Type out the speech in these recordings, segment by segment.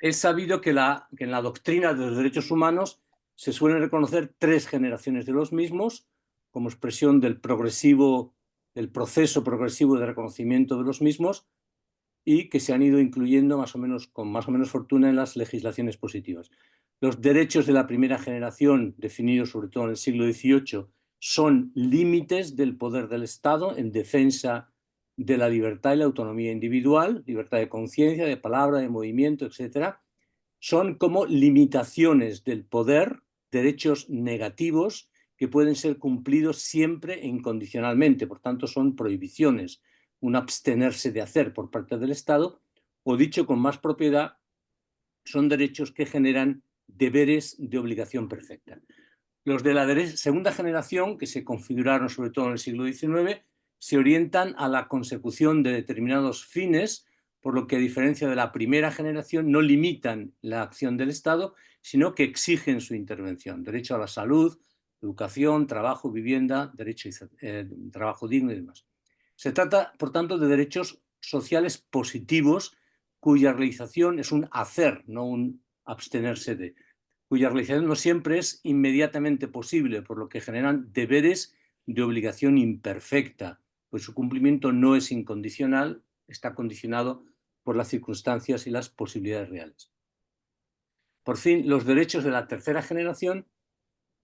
Es sabido que en la doctrina de los derechos humanos se suelen reconocer 3 generaciones de los mismos como expresión del proceso progresivo de reconocimiento de los mismos, y que se han ido incluyendo con más o menos fortuna en las legislaciones positivas. Los derechos de la primera generación, definidos sobre todo en el siglo XVIII, son límites del poder del Estado en defensa de la libertad y la autonomía individual, libertad de conciencia, de palabra, de movimiento, etc. Son como limitaciones del poder, derechos negativos que pueden ser cumplidos siempre e incondicionalmente. Por tanto, son prohibiciones, un abstenerse de hacer por parte del Estado, o dicho con más propiedad, son derechos que generan deberes de obligación perfecta. Los de la segunda generación, que se configuraron sobre todo en el siglo XIX, se orientan a la consecución de determinados fines, por lo que, a diferencia de la primera generación, no limitan la acción del Estado, sino que exigen su intervención. Derecho a la salud, educación, trabajo, vivienda, derecho a trabajo digno y demás. Se trata, por tanto, de derechos sociales positivos cuya realización es un hacer, no un abstenerse de, cuya realización no siempre es inmediatamente posible, por lo que generan deberes de obligación imperfecta, pues su cumplimiento no es incondicional, está condicionado por las circunstancias y las posibilidades reales. Por fin, los derechos de la tercera generación,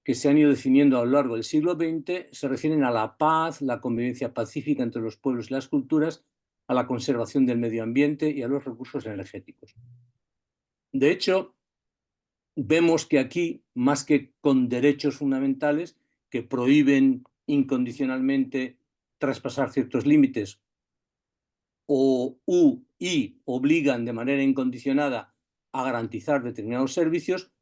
que se han ido definiendo a lo largo del siglo XX, se refieren a la paz, la convivencia pacífica entre los pueblos y las culturas, a la conservación del medio ambiente y a los recursos energéticos. De hecho, vemos que aquí, más que con derechos fundamentales que prohíben incondicionalmente traspasar ciertos límites y obligan de manera incondicionada a garantizar determinados servicios,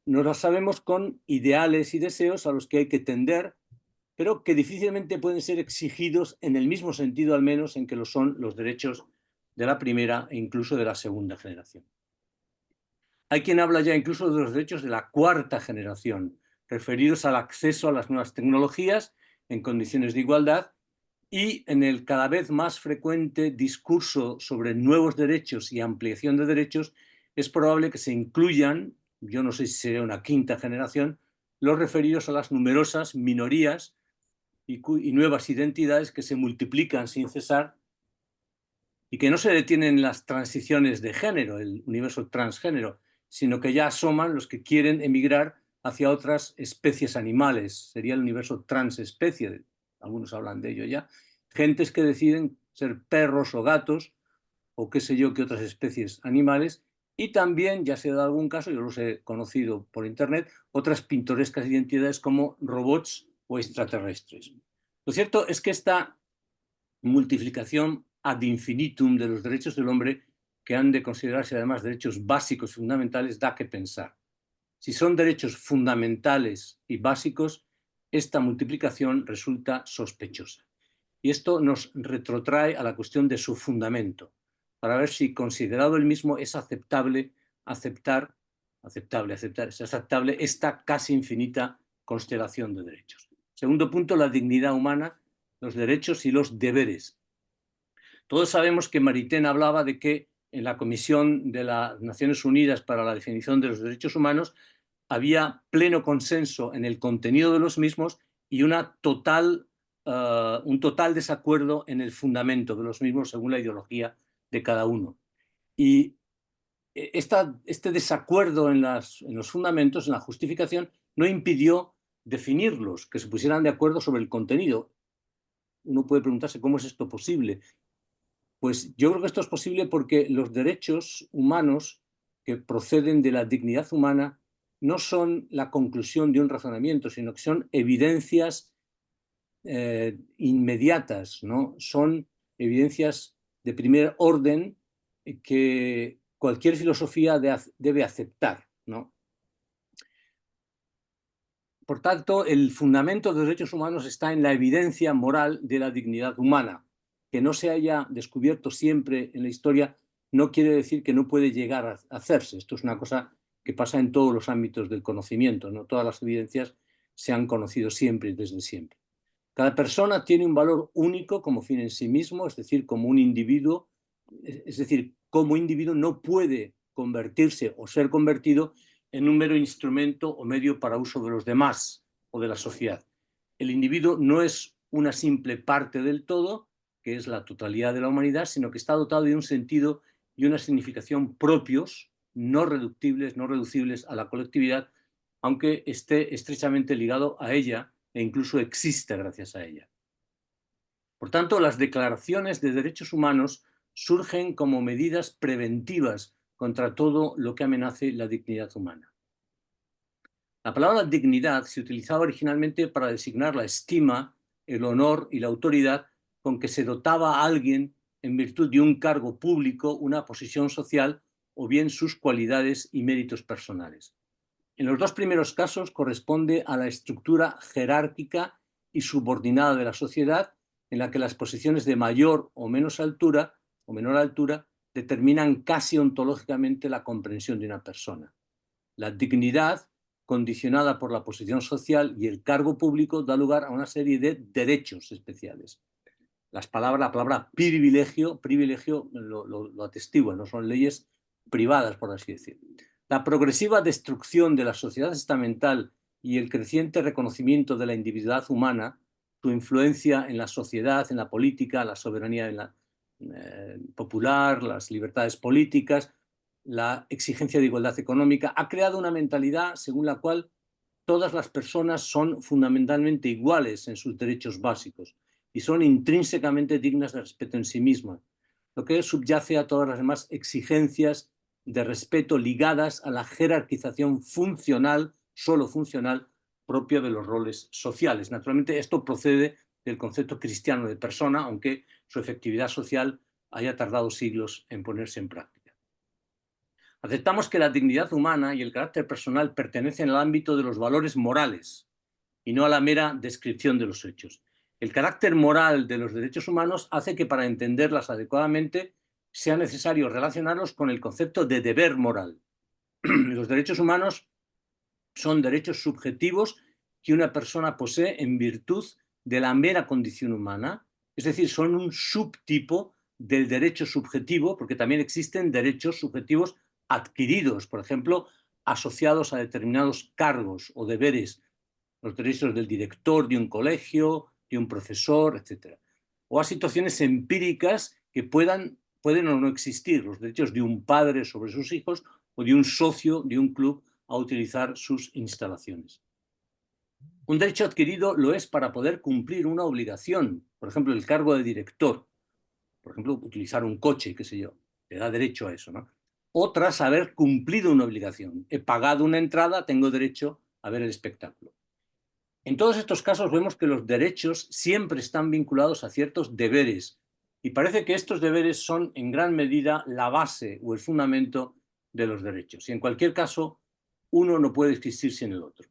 nos las sabemos con ideales y deseos a los que hay que tender, pero que difícilmente pueden ser exigidos en el mismo sentido, al menos, en que lo son los derechos de la primera e incluso de la segunda generación. Hay quien habla ya incluso de los derechos de la cuarta generación, referidos al acceso a las nuevas tecnologías en condiciones de igualdad, y en el cada vez más frecuente discurso sobre nuevos derechos y ampliación de derechos es probable que se incluyan, yo no sé si sería una quinta generación, los referidos a las numerosas minorías y nuevas identidades que se multiplican sin cesar y que no se detienen en las transiciones de género, el universo transgénero, sino que ya asoman los que quieren emigrar hacia otras especies animales. Sería el universo transespecie, algunos hablan de ello ya. Gentes que deciden ser perros o gatos, o qué sé yo, qué otras especies animales, y también, ya se ha dado algún caso, yo los he conocido por internet, otras pintorescas identidades como robots o extraterrestres. Lo cierto es que esta multiplicación ad infinitum de los derechos del hombre, que han de considerarse además derechos básicos fundamentales, da que pensar. Si son derechos fundamentales y básicos, esta multiplicación resulta sospechosa. Y esto nos retrotrae a la cuestión de su fundamento, para ver si, considerado el mismo, es aceptable esta casi infinita constelación de derechos. Segundo punto, la dignidad humana, los derechos y los deberes. Todos sabemos que Maritain hablaba de que en la Comisión de las Naciones Unidas para la Definición de los Derechos Humanos había pleno consenso en el contenido de los mismos y un total desacuerdo en el fundamento de los mismos según la ideología de cada uno. Y este desacuerdo en los fundamentos, en la justificación, no impidió definirlos, que se pusieran de acuerdo sobre el contenido. Uno puede preguntarse cómo es esto posible. Pues yo creo que esto es posible porque los derechos humanos que proceden de la dignidad humana no son la conclusión de un razonamiento, sino que son evidencias inmediatas, ¿no? Son evidencias de primer orden que cualquier filosofía debe aceptar, ¿no? Por tanto, el fundamento de los derechos humanos está en la evidencia moral de la dignidad humana. Que no se haya descubierto siempre en la historia no quiere decir que no puede llegar a hacerse. Esto es una cosa que pasa en todos los ámbitos del conocimiento. No todas las evidencias se han conocido siempre y desde siempre. Cada persona tiene un valor único como fin en sí mismo, es decir, como un individuo, es decir, como individuo no puede convertirse o ser convertido en un mero instrumento o medio para uso de los demás o de la sociedad. El individuo no es una simple parte del todo, que es la totalidad de la humanidad, sino que está dotado de un sentido y una significación propios, no reductibles, no reducibles a la colectividad, aunque esté estrechamente ligado a ella e incluso exista gracias a ella. Por tanto, las declaraciones de derechos humanos surgen como medidas preventivas contra todo lo que amenace la dignidad humana. La palabra dignidad se utilizaba originalmente para designar la estima, el honor y la autoridad con que se dotaba a alguien en virtud de un cargo público, una posición social o bien sus cualidades y méritos personales. En los dos primeros casos corresponde a la estructura jerárquica y subordinada de la sociedad, en la que las posiciones de mayor o menos altura o menor altura determinan casi ontológicamente la comprensión de una persona. La dignidad, condicionada por la posición social y el cargo público, da lugar a una serie de derechos especiales. La palabra privilegio lo atestigua, no son leyes privadas, por así decirlo. La progresiva destrucción de la sociedad estamental y el creciente reconocimiento de la individualidad humana, su influencia en la sociedad, en la política, la soberanía popular, las libertades políticas, la exigencia de igualdad económica, ha creado una mentalidad según la cual todas las personas son fundamentalmente iguales en sus derechos básicos y son intrínsecamente dignas de respeto en sí mismas, lo que subyace a todas las demás exigencias de respeto ligadas a la jerarquización funcional, solo funcional, propia de los roles sociales. Naturalmente, esto procede del concepto cristiano de persona, aunque su efectividad social haya tardado siglos en ponerse en práctica. Aceptamos que la dignidad humana y el carácter personal pertenecen al ámbito de los valores morales y no a la mera descripción de los hechos. El carácter moral de los derechos humanos hace que para entenderlas adecuadamente sea necesario relacionarlos con el concepto de deber moral. Los derechos humanos son derechos subjetivos que una persona posee en virtud de la mera condición humana, es decir, son un subtipo del derecho subjetivo, porque también existen derechos subjetivos adquiridos, por ejemplo, asociados a determinados cargos o deberes, los derechos del director de un colegio, de un profesor, etc. O a situaciones empíricas que pueden o no existir, los derechos de un padre sobre sus hijos o de un socio de un club a utilizar sus instalaciones. Un derecho adquirido lo es para poder cumplir una obligación, por ejemplo, el cargo de director, por ejemplo, utilizar un coche, qué sé yo, le da derecho a eso, ¿no? O tras haber cumplido una obligación. He pagado una entrada, tengo derecho a ver el espectáculo. En todos estos casos vemos que los derechos siempre están vinculados a ciertos deberes y parece que estos deberes son en gran medida la base o el fundamento de los derechos. Y en cualquier caso, uno no puede existir sin el otro.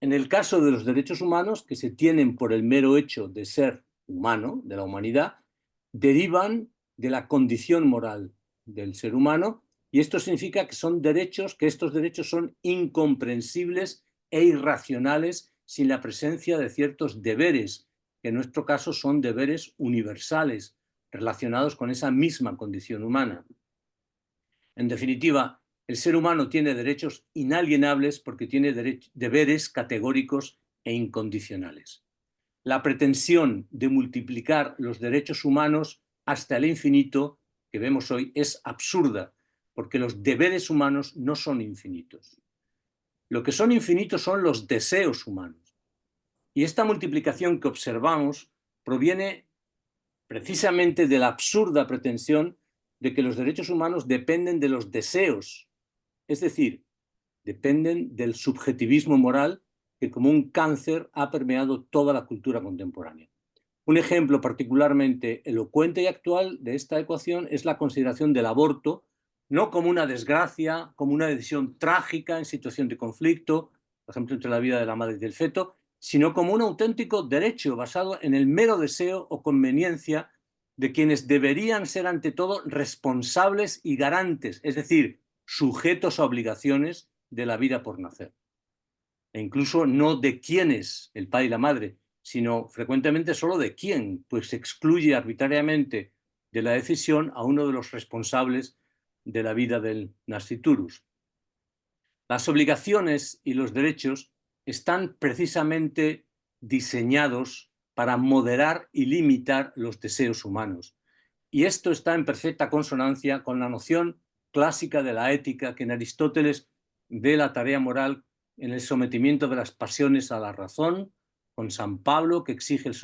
En el caso de los derechos humanos, que se tienen por el mero hecho de ser humano, de la humanidad, derivan de la condición moral del ser humano, y esto significa que son derechos, que estos derechos son incomprensibles e irracionales sin la presencia de ciertos deberes, que en nuestro caso son deberes universales, relacionados con esa misma condición humana. En definitiva, el ser humano tiene derechos inalienables porque tiene deberes categóricos e incondicionales. La pretensión de multiplicar los derechos humanos hasta el infinito que vemos hoy es absurda, porque los deberes humanos no son infinitos. Lo que son infinitos son los deseos humanos. Y esta multiplicación que observamos proviene precisamente de la absurda pretensión de que los derechos humanos dependen de los deseos, es decir, dependen del subjetivismo moral que como un cáncer ha permeado toda la cultura contemporánea. Un ejemplo particularmente elocuente y actual de esta ecuación es la consideración del aborto, no como una desgracia, como una decisión trágica en situación de conflicto, por ejemplo, entre la vida de la madre y del feto, sino como un auténtico derecho basado en el mero deseo o conveniencia de quienes deberían ser ante todo responsables y garantes, es decir, sujetos a obligaciones de la vida por nacer. E incluso no de quiénes, el padre y la madre, sino frecuentemente solo de quién, pues se excluye arbitrariamente de la decisión a uno de los responsables de la vida del nasciturus. Las obligaciones y los derechos están precisamente diseñados para moderar y limitar los deseos humanos. Y esto está en perfecta consonancia con la noción clásica de la ética que en Aristóteles ve la tarea moral en el sometimiento de las pasiones a la razón, con San Pablo, que exige el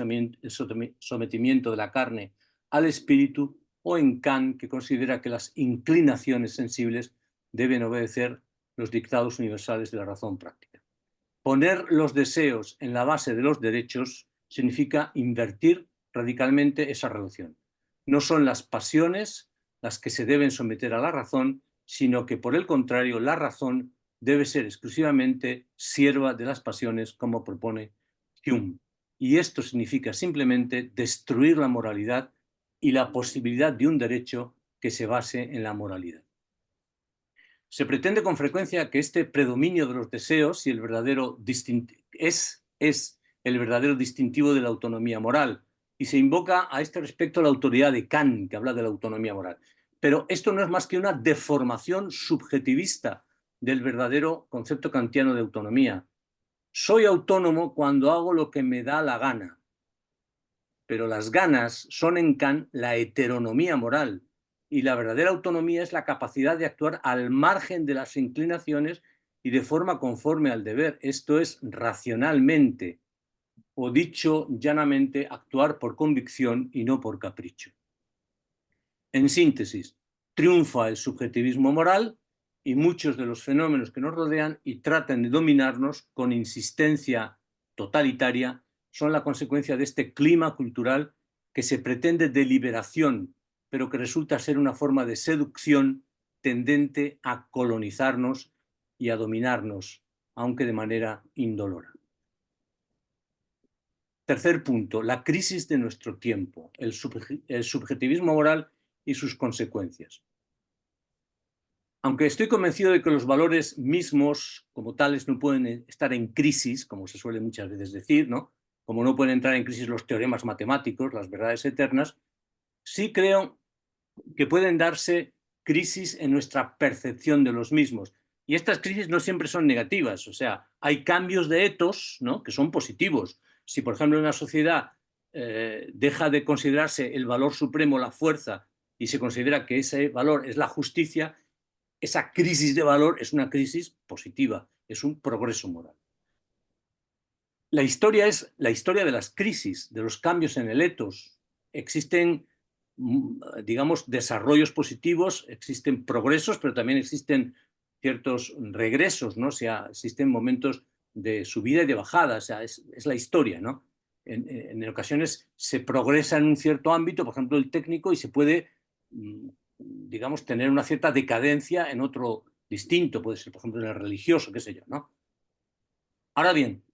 sometimiento de la carne al espíritu, o en Kant, que considera que las inclinaciones sensibles deben obedecer los dictados universales de la razón práctica. Poner los deseos en la base de los derechos significa invertir radicalmente esa relación. No son las pasiones las que se deben someter a la razón, sino que, por el contrario, la razón debe ser exclusivamente sierva de las pasiones, como propone Hume. Y esto significa simplemente destruir la moralidad y la posibilidad de un derecho que se base en la moralidad. Se pretende con frecuencia que este predominio de los deseos y el verdadero es el verdadero distintivo de la autonomía moral, y se invoca a este respecto la autoridad de Kant, que habla de la autonomía moral. Pero esto no es más que una deformación subjetivista del verdadero concepto kantiano de autonomía. Soy autónomo cuando hago lo que me da la gana, pero las ganas son en Kant la heteronomía moral, y la verdadera autonomía es la capacidad de actuar al margen de las inclinaciones y de forma conforme al deber, esto es, racionalmente, o dicho llanamente, actuar por convicción y no por capricho. En síntesis, triunfa el subjetivismo moral y muchos de los fenómenos que nos rodean y tratan de dominarnos con insistencia totalitaria son la consecuencia de este clima cultural que se pretende de liberación, pero que resulta ser una forma de seducción tendente a colonizarnos y a dominarnos, aunque de manera indolora. Tercer punto, la crisis de nuestro tiempo, el subjetivismo moral y sus consecuencias. Aunque estoy convencido de que los valores mismos como tales no pueden estar en crisis, como se suele muchas veces decir, ¿no? Como no pueden entrar en crisis los teoremas matemáticos, las verdades eternas, sí creo que pueden darse crisis en nuestra percepción de los mismos. Y estas crisis no siempre son negativas, o sea, hay cambios de etos, ¿no?, que son positivos. Si, por ejemplo, en una sociedad deja de considerarse el valor supremo la fuerza y se considera que ese valor es la justicia, esa crisis de valor es una crisis positiva, es un progreso moral. La historia es la historia de las crisis, de los cambios en el etos. Existen, digamos, desarrollos positivos, existen progresos, pero también existen ciertos regresos, ¿no? O sea, existen momentos de subida y de bajada, o sea, es la historia, ¿no? En ocasiones se progresa en un cierto ámbito, por ejemplo, el técnico, y se puede, digamos, tener una cierta decadencia en otro distinto, puede ser, por ejemplo, en el religioso, qué sé yo, ¿no? Ahora bien,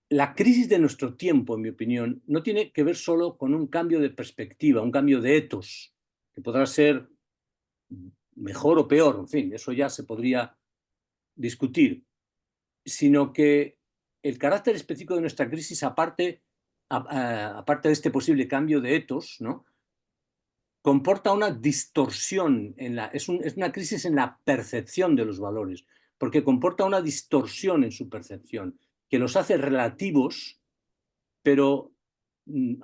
la crisis de nuestro tiempo, en mi opinión, no tiene que ver solo con un cambio de perspectiva, un cambio de etos, que podrá ser mejor o peor, en fin, eso ya se podría discutir, sino que el carácter específico de nuestra crisis, aparte de este posible cambio de etos, ¿no?, comporta una distorsión, es una crisis en la percepción de los valores, porque comporta una distorsión en su percepción, que los hace relativos, pero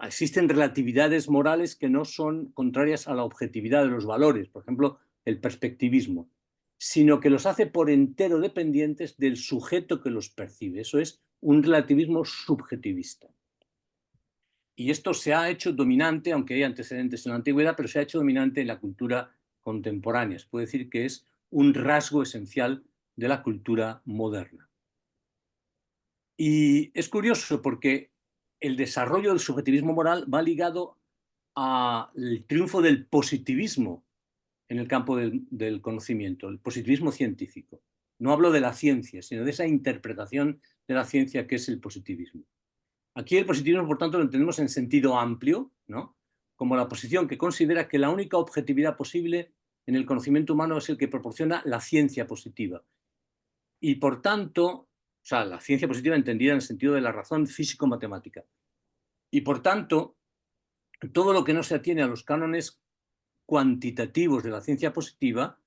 existen relatividades morales que no son contrarias a la objetividad de los valores, por ejemplo, el perspectivismo, sino que los hace por entero dependientes del sujeto que los percibe. Eso es un relativismo subjetivista. Y esto se ha hecho dominante, aunque hay antecedentes en la antigüedad, pero se ha hecho dominante en la cultura contemporánea. Se puede decir que es un rasgo esencial de la cultura moderna. Y es curioso porque el desarrollo del subjetivismo moral va ligado al triunfo del positivismo en el campo del conocimiento, el positivismo científico. No hablo de la ciencia, sino de esa interpretación de la ciencia que es el positivismo. Aquí el positivismo, por tanto, lo entendemos en sentido amplio, ¿no?, como la posición que considera que la única objetividad posible en el conocimiento humano es el que proporciona la ciencia positiva. Y por tanto, o sea, la ciencia positiva entendida en el sentido de la razón físico-matemática. Y por tanto, todo lo que no se atiene a los cánones cuantitativos de la ciencia positiva,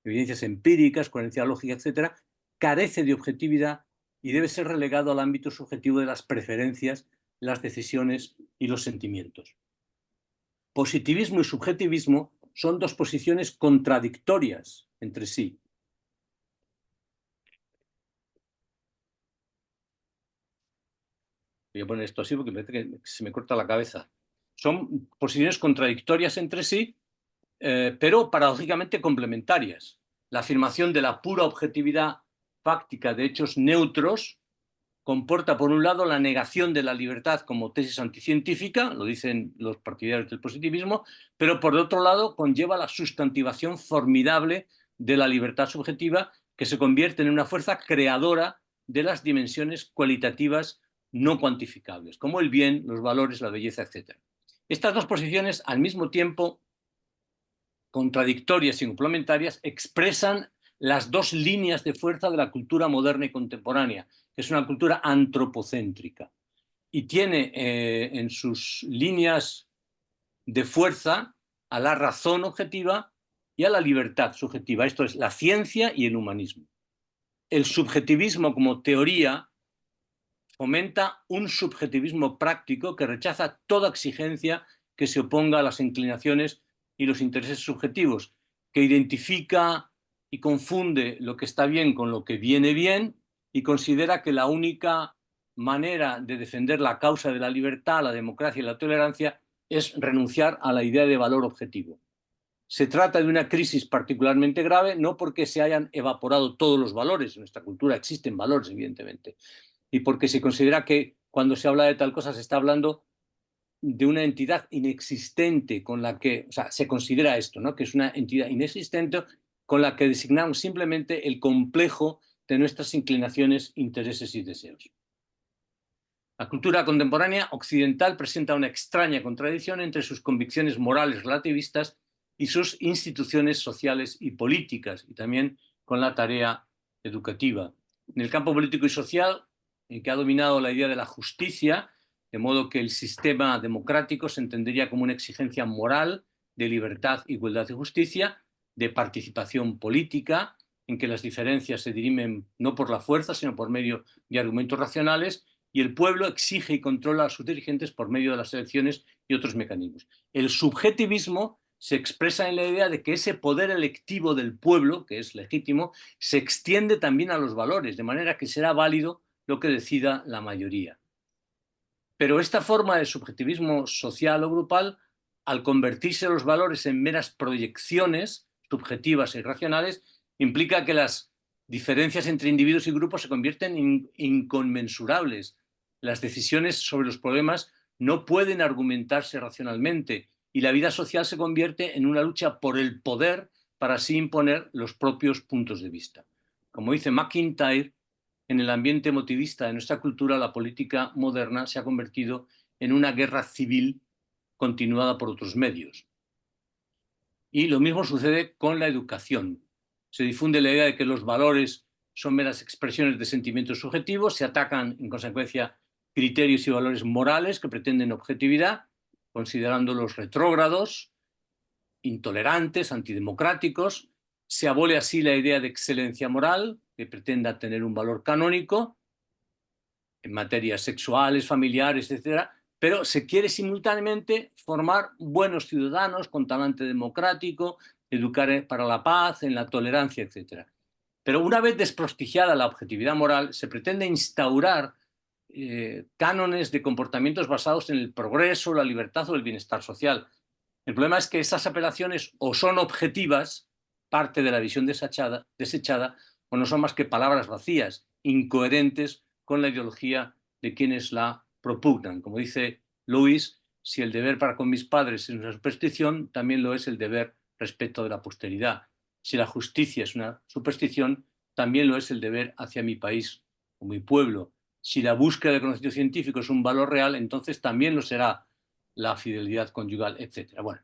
evidencias empíricas, coherencia lógica, etc., carece de objetividad y debe ser relegado al ámbito subjetivo de las preferencias, las decisiones y los sentimientos. Positivismo y subjetivismo son dos posiciones contradictorias entre sí. Voy a poner esto así porque me parece que se me corta la cabeza. Son posiciones contradictorias entre sí, pero paradójicamente complementarias. La afirmación de la pura objetividad fáctica de hechos neutros comporta, por un lado, la negación de la libertad como tesis anticientífica, lo dicen los partidarios del positivismo, pero por otro lado conlleva la sustantivación formidable de la libertad subjetiva, que se convierte en una fuerza creadora de las dimensiones cualitativas no cuantificables, como el bien, los valores, la belleza, etc. Estas dos posiciones, al mismo tiempo contradictorias y complementarias, expresan las dos líneas de fuerza de la cultura moderna y contemporánea, que es una cultura antropocéntrica. Y tiene en sus líneas de fuerza a la razón objetiva y a la libertad subjetiva. Esto es la ciencia y el humanismo. El subjetivismo como teoría fomenta un subjetivismo práctico que rechaza toda exigencia que se oponga a las inclinaciones y los intereses subjetivos, que identifica y confunde lo que está bien con lo que viene bien y considera que la única manera de defender la causa de la libertad, la democracia y la tolerancia es renunciar a la idea de valor objetivo. Se trata de una crisis particularmente grave, no porque se hayan evaporado todos los valores, en nuestra cultura existen valores, evidentemente, y porque se considera que cuando se habla de tal cosa se está hablando de una entidad inexistente con la que, o sea, se considera esto, ¿no? Que es una entidad inexistente con la que designamos simplemente el complejo de nuestras inclinaciones, intereses y deseos. La cultura contemporánea occidental presenta una extraña contradicción entre sus convicciones morales relativistas y sus instituciones sociales y políticas, y también con la tarea educativa. En el campo político y social, en que ha dominado la idea de la justicia, de modo que el sistema democrático se entendería como una exigencia moral de libertad, igualdad y justicia, de participación política, en que las diferencias se dirimen no por la fuerza, sino por medio de argumentos racionales, y el pueblo exige y controla a sus dirigentes por medio de las elecciones y otros mecanismos. El subjetivismo se expresa en la idea de que ese poder electivo del pueblo, que es legítimo, se extiende también a los valores, de manera que será válido lo que decida la mayoría. Pero esta forma de subjetivismo social o grupal, al convertirse los valores en meras proyecciones subjetivas e irracionales, implica que las diferencias entre individuos y grupos se convierten en inconmensurables. Las decisiones sobre los problemas no pueden argumentarse racionalmente y la vida social se convierte en una lucha por el poder para así imponer los propios puntos de vista. Como dice McIntyre, en el ambiente emotivista de nuestra cultura, la política moderna se ha convertido en una guerra civil continuada por otros medios. Y lo mismo sucede con la educación. Se difunde la idea de que los valores son meras expresiones de sentimientos subjetivos, se atacan, en consecuencia, criterios y valores morales que pretenden objetividad, considerándolos retrógrados, intolerantes, antidemocráticos. Se abole así la idea de excelencia moral, que pretenda tener un valor canónico en materias sexuales, familiares, etc., pero se quiere simultáneamente formar buenos ciudadanos con talante democrático, educar para la paz, en la tolerancia, etc. Pero una vez desprestigiada la objetividad moral, se pretende instaurar cánones de comportamientos basados en el progreso, la libertad o el bienestar social. El problema es que esas apelaciones o son objetivas, parte de la visión desechada, o no son más que palabras vacías, incoherentes con la ideología de quienes la propugnan. Como dice Lewis, si el deber para con mis padres es una superstición, también lo es el deber respecto de la posteridad. Si la justicia es una superstición, también lo es el deber hacia mi país o mi pueblo. Si la búsqueda de conocimiento científico es un valor real, entonces también lo será la fidelidad conyugal, etc. Bueno,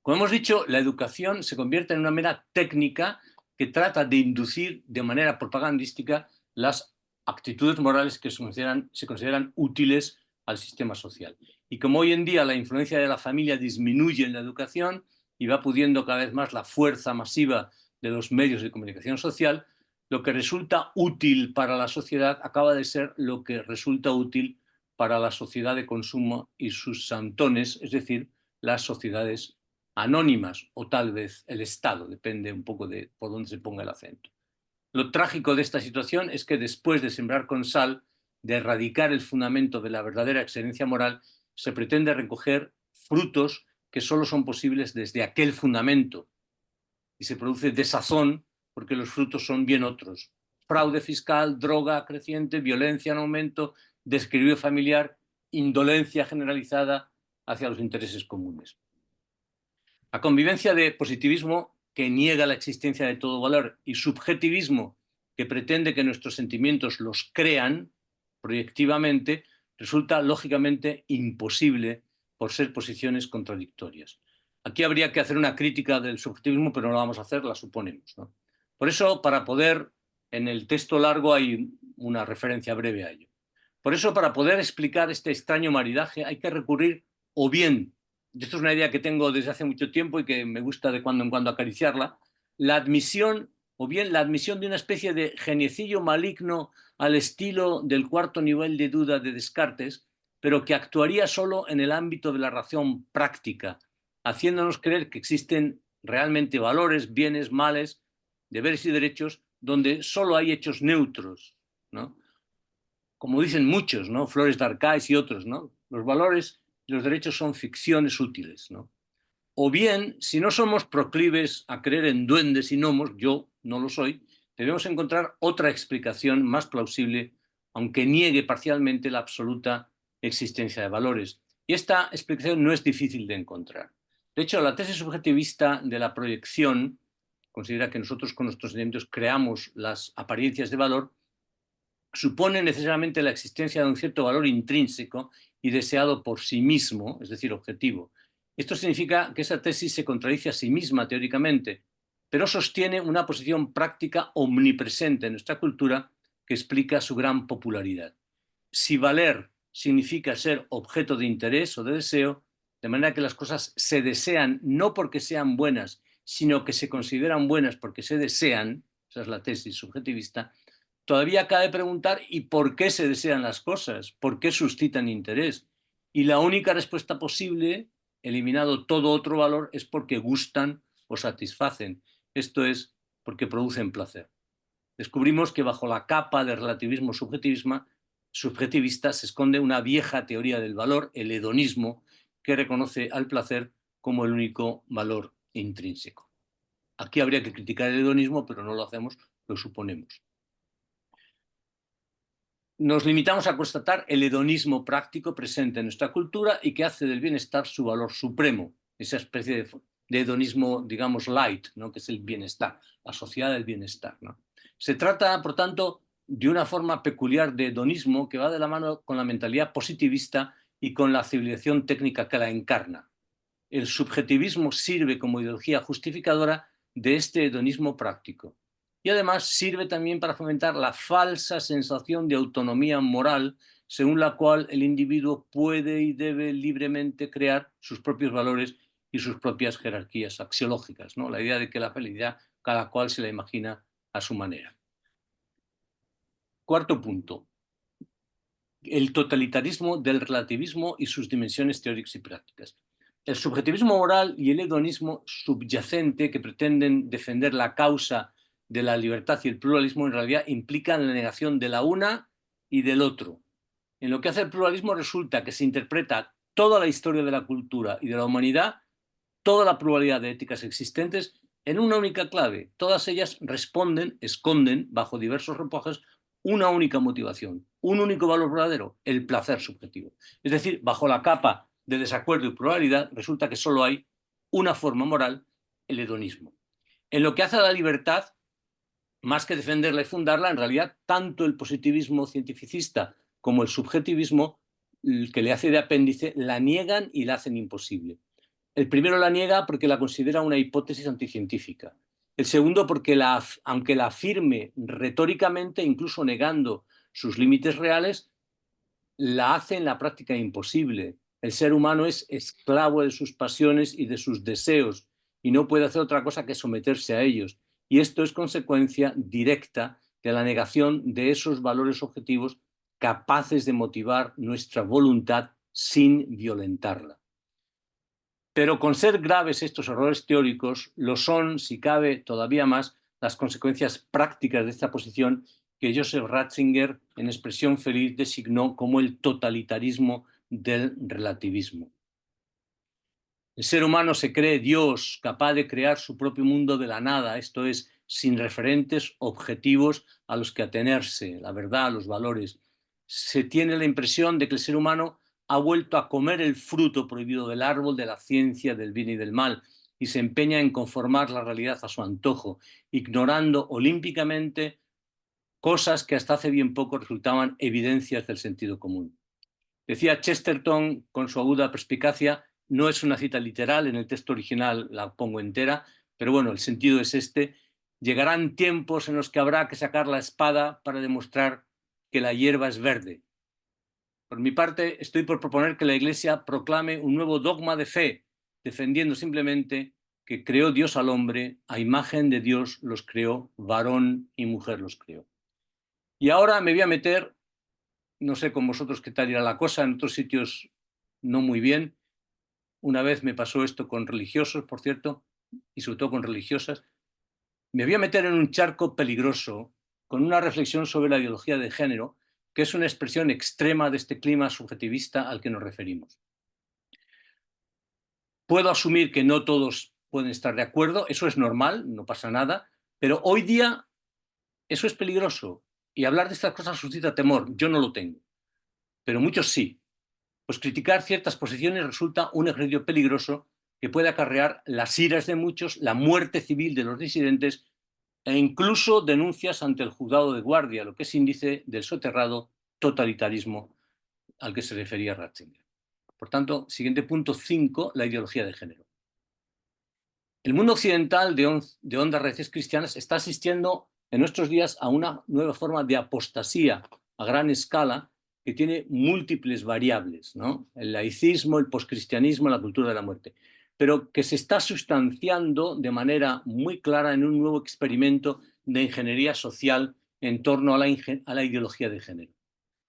como hemos dicho, la educación se convierte en una mera técnica que trata de inducir de manera propagandística las actitudes morales que se consideran útiles al sistema social. Y como hoy en día la influencia de la familia disminuye en la educación y va pudiendo cada vez más la fuerza masiva de los medios de comunicación social, lo que resulta útil para la sociedad acaba de ser lo que resulta útil para la sociedad de consumo y sus santones, es decir, las sociedades anónimas o tal vez el Estado, depende un poco de por dónde se ponga el acento. Lo trágico de esta situación es que después de sembrar con sal, de erradicar el fundamento de la verdadera excelencia moral, se pretende recoger frutos que solo son posibles desde aquel fundamento y se produce desazón porque los frutos son bien otros. Fraude fiscal, droga creciente, violencia en aumento, desequilibrio familiar, indolencia generalizada hacia los intereses comunes. La convivencia de positivismo que niega la existencia de todo valor y subjetivismo que pretende que nuestros sentimientos los crean proyectivamente resulta lógicamente imposible por ser posiciones contradictorias. Aquí habría que hacer una crítica del subjetivismo, pero no la vamos a hacer, la suponemos, ¿no? Por eso, para poder, en el texto largo hay una referencia breve a ello. Por eso, para poder explicar este extraño maridaje, hay que recurrir o bien, y esto es una idea que tengo desde hace mucho tiempo y que me gusta de cuando en cuando acariciarla, la admisión, o bien la admisión de una especie de geniecillo maligno al estilo del cuarto nivel de duda de Descartes, pero que actuaría solo en el ámbito de la razón práctica, haciéndonos creer que existen realmente valores, bienes, males, deberes y derechos, donde solo hay hechos neutros, ¿no? Como dicen muchos, ¿no? Flores de Arcáis y otros, ¿no? Los valores y los derechos son ficciones útiles, ¿no? O bien, si no somos proclives a creer en duendes y gnomos, yo no lo soy, debemos encontrar otra explicación más plausible, aunque niegue parcialmente la absoluta existencia de valores. Y esta explicación no es difícil de encontrar. De hecho, la tesis subjetivista de la proyección considera que nosotros con nuestros sentimientos creamos las apariencias de valor, supone necesariamente la existencia de un cierto valor intrínseco y deseado por sí mismo, es decir, objetivo. Esto significa que esa tesis se contradice a sí misma teóricamente, pero sostiene una posición práctica omnipresente en nuestra cultura que explica su gran popularidad. Si valer significa ser objeto de interés o de deseo, de manera que las cosas se desean no porque sean buenas, sino que se consideran buenas porque se desean, esa es la tesis subjetivista, todavía cabe preguntar ¿y por qué se desean las cosas? ¿Por qué suscitan interés? Y la única respuesta posible, eliminado todo otro valor, es porque gustan o satisfacen. Esto es, porque producen placer. Descubrimos que bajo la capa del relativismo subjetivista se esconde una vieja teoría del valor, el hedonismo, que reconoce al placer como el único valor intrínseco. Aquí habría que criticar el hedonismo, pero no lo hacemos, lo suponemos. Nos limitamos a constatar el hedonismo práctico presente en nuestra cultura y que hace del bienestar su valor supremo, esa especie de hedonismo, digamos, light, ¿no? Que es el bienestar, la sociedad del bienestar, ¿no? Se trata, por tanto, de una forma peculiar de hedonismo que va de la mano con la mentalidad positivista y con la civilización técnica que la encarna. El subjetivismo sirve como ideología justificadora de este hedonismo práctico. Y además sirve también para fomentar la falsa sensación de autonomía moral según la cual el individuo puede y debe libremente crear sus propios valores y sus propias jerarquías axiológicas, ¿no? La idea de que la felicidad cada cual se la imagina a su manera. Cuarto punto, el totalitarismo del relativismo y sus dimensiones teóricas y prácticas. El subjetivismo moral y el hedonismo subyacente que pretenden defender la causa de la libertad y el pluralismo en realidad implican la negación de la una y del otro. En lo que hace el pluralismo resulta que se interpreta toda la historia de la cultura y de la humanidad, toda la pluralidad de éticas existentes, en una única clave. Todas ellas responden, esconden, bajo diversos ropajes, una única motivación, un único valor verdadero, el placer subjetivo. Es decir, bajo la capa de desacuerdo y pluralidad, resulta que solo hay una forma moral, el hedonismo. En lo que hace a la libertad, más que defenderla y fundarla, en realidad, tanto el positivismo cientificista como el subjetivismo, que le hace de apéndice, la niegan y la hacen imposible. El primero la niega porque la considera una hipótesis anticientífica. El segundo porque, aunque la afirme retóricamente, incluso negando sus límites reales, la hace en la práctica imposible. El ser humano es esclavo de sus pasiones y de sus deseos, y no puede hacer otra cosa que someterse a ellos. Y esto es consecuencia directa de la negación de esos valores objetivos capaces de motivar nuestra voluntad sin violentarla. Pero con ser graves estos errores teóricos, lo son, si cabe todavía más, las consecuencias prácticas de esta posición que Joseph Ratzinger, en expresión feliz, designó como el totalitarismo del relativismo. El ser humano se cree Dios, capaz de crear su propio mundo de la nada, esto es, sin referentes objetivos a los que atenerse, la verdad, los valores. Se tiene la impresión de que el ser humano ha vuelto a comer el fruto prohibido del árbol de la ciencia, del bien y del mal, y se empeña en conformar la realidad a su antojo, ignorando olímpicamente cosas que hasta hace bien poco resultaban evidencias del sentido común. Decía Chesterton con su aguda perspicacia, no es una cita literal, en el texto original la pongo entera, pero bueno, el sentido es este: llegarán tiempos en los que habrá que sacar la espada para demostrar que la hierba es verde. Por mi parte, estoy por proponer que la Iglesia proclame un nuevo dogma de fe, defendiendo simplemente que creó Dios al hombre, a imagen de Dios los creó, varón y mujer los creó. Y ahora me voy a meter, no sé con vosotros qué tal irá la cosa, en otros sitios no muy bien. Una vez me pasó esto con religiosos, por cierto, y sobre todo con religiosas. Me voy a meter en un charco peligroso con una reflexión sobre la ideología de género, que es una expresión extrema de este clima subjetivista al que nos referimos. Puedo asumir que no todos pueden estar de acuerdo, eso es normal, no pasa nada, pero hoy día eso es peligroso y hablar de estas cosas suscita temor. Yo no lo tengo, pero muchos sí. Pues criticar ciertas posiciones resulta un ejercicio peligroso que puede acarrear las iras de muchos, la muerte civil de los disidentes e incluso denuncias ante el juzgado de guardia, lo que es índice del soterrado totalitarismo al que se refería Ratzinger. Por tanto, siguiente punto 5, la ideología de género. El mundo occidental de hondas raíces cristianas está asistiendo en nuestros días a una nueva forma de apostasía a gran escala que tiene múltiples variables, ¿no? El laicismo, el poscristianismo, la cultura de la muerte, pero que se está sustanciando de manera muy clara en un nuevo experimento de ingeniería social en torno a la ideología de género.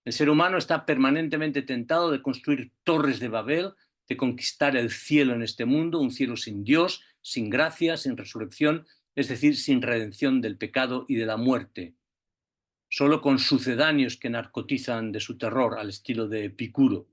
El ser humano está permanentemente tentado de construir torres de Babel, de conquistar el cielo en este mundo, un cielo sin Dios, sin gracia, sin resurrección, es decir, sin redención del pecado y de la muerte, solo con sucedáneos que narcotizan de su terror al estilo de Epicuro.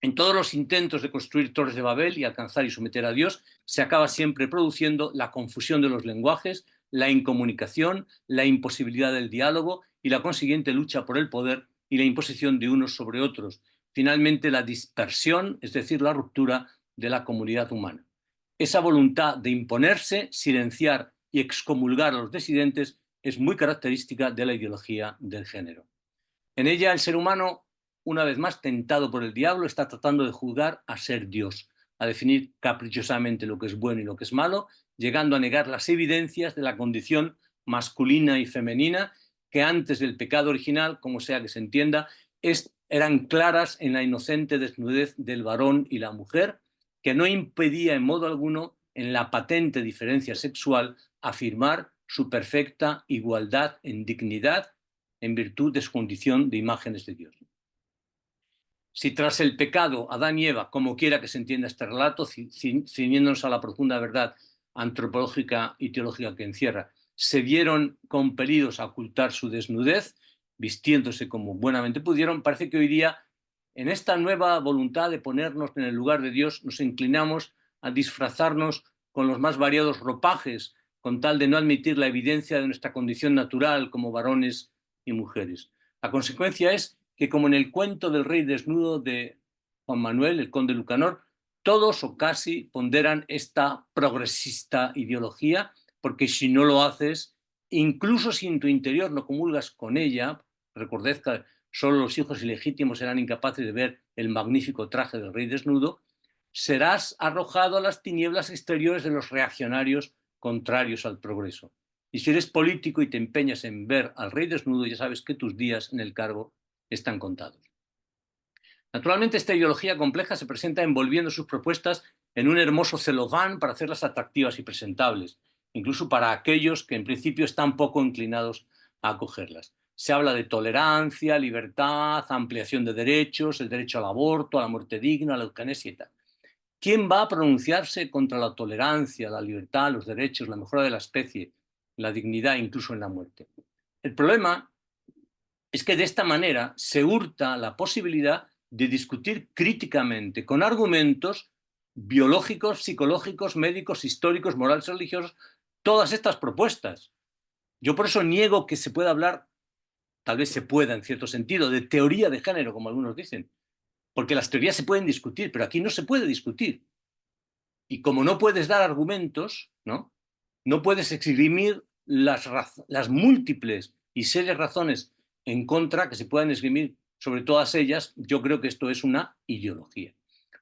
En todos los intentos de construir torres de Babel y alcanzar y someter a Dios, se acaba siempre produciendo la confusión de los lenguajes, la incomunicación, la imposibilidad del diálogo y la consiguiente lucha por el poder y la imposición de unos sobre otros. Finalmente, la dispersión, es decir, la ruptura de la comunidad humana. Esa voluntad de imponerse, silenciar y excomulgar a los disidentes es muy característica de la ideología del género. En ella, el ser humano, una vez más tentado por el diablo, está tratando de juzgar a ser Dios, a definir caprichosamente lo que es bueno y lo que es malo, llegando a negar las evidencias de la condición masculina y femenina que antes del pecado original, como sea que se entienda, eran claras en la inocente desnudez del varón y la mujer, que no impedía en modo alguno, en la patente diferencia sexual, afirmar su perfecta igualdad en dignidad en virtud de su condición de imágenes de Dios. Si tras el pecado Adán y Eva, como quiera que se entienda este relato, ciñéndonos a la profunda verdad antropológica y teológica que encierra, se vieron compelidos a ocultar su desnudez, vistiéndose como buenamente pudieron, parece que hoy día, en esta nueva voluntad de ponernos en el lugar de Dios, nos inclinamos a disfrazarnos con los más variados ropajes, con tal de no admitir la evidencia de nuestra condición natural como varones y mujeres. La consecuencia es que, como en el cuento del rey desnudo de Juan Manuel, el conde Lucanor, todos o casi ponderan esta progresista ideología, porque si no lo haces, incluso si en tu interior no comulgas con ella, recordad que solo los hijos ilegítimos eran incapaces de ver el magnífico traje del rey desnudo, serás arrojado a las tinieblas exteriores de los reaccionarios contrarios al progreso. Y si eres político y te empeñas en ver al rey desnudo, ya sabes que tus días en el cargo están contados. Naturalmente, esta ideología compleja se presenta envolviendo sus propuestas en un hermoso celofán para hacerlas atractivas y presentables, incluso para aquellos que en principio están poco inclinados a acogerlas. Se habla de tolerancia, libertad, ampliación de derechos, el derecho al aborto, a la muerte digna, a la eutanasia y tal. ¿Quién va a pronunciarse contra la tolerancia, la libertad, los derechos, la mejora de la especie, la dignidad, incluso en la muerte? El problema es que de esta manera se hurta la posibilidad de discutir críticamente, con argumentos biológicos, psicológicos, médicos, históricos, morales, religiosos, todas estas propuestas. Yo por eso niego que se pueda hablar, tal vez se pueda en cierto sentido, de teoría de género, como algunos dicen, porque las teorías se pueden discutir, pero aquí no se puede discutir. Y como no puedes dar argumentos, no puedes esgrimir las múltiples y serias razones en contra que se puedan esgrimir sobre todas ellas. Yo creo que esto es una ideología.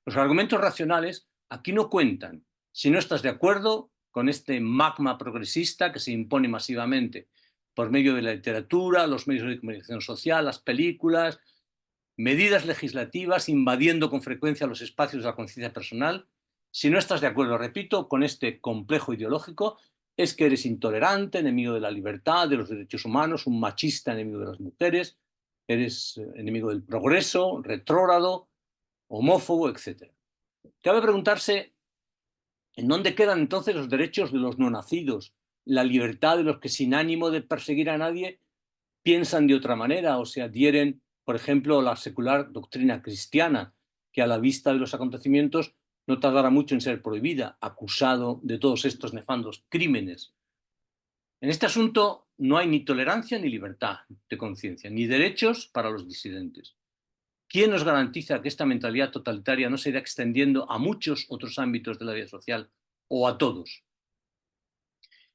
Los argumentos racionales aquí no cuentan. Si no estás de acuerdo con este magma progresista que se impone masivamente por medio de la literatura, los medios de comunicación social, las películas, medidas legislativas invadiendo con frecuencia los espacios de la conciencia personal. Si no estás de acuerdo, repito, con este complejo ideológico, es que eres intolerante, enemigo de la libertad, de los derechos humanos, un machista, enemigo de las mujeres, eres enemigo del progreso, retrógrado, homófobo, etc. Cabe preguntarse en dónde quedan entonces los derechos de los no nacidos, la libertad de los que sin ánimo de perseguir a nadie piensan de otra manera o se adhieren, por ejemplo, a la secular doctrina cristiana, que a la vista de los acontecimientos no tardará mucho en ser prohibida, acusado de todos estos nefandos crímenes. En este asunto no hay ni tolerancia ni libertad de conciencia, ni derechos para los disidentes. ¿Quién nos garantiza que esta mentalidad totalitaria no se irá extendiendo a muchos otros ámbitos de la vida social o a todos?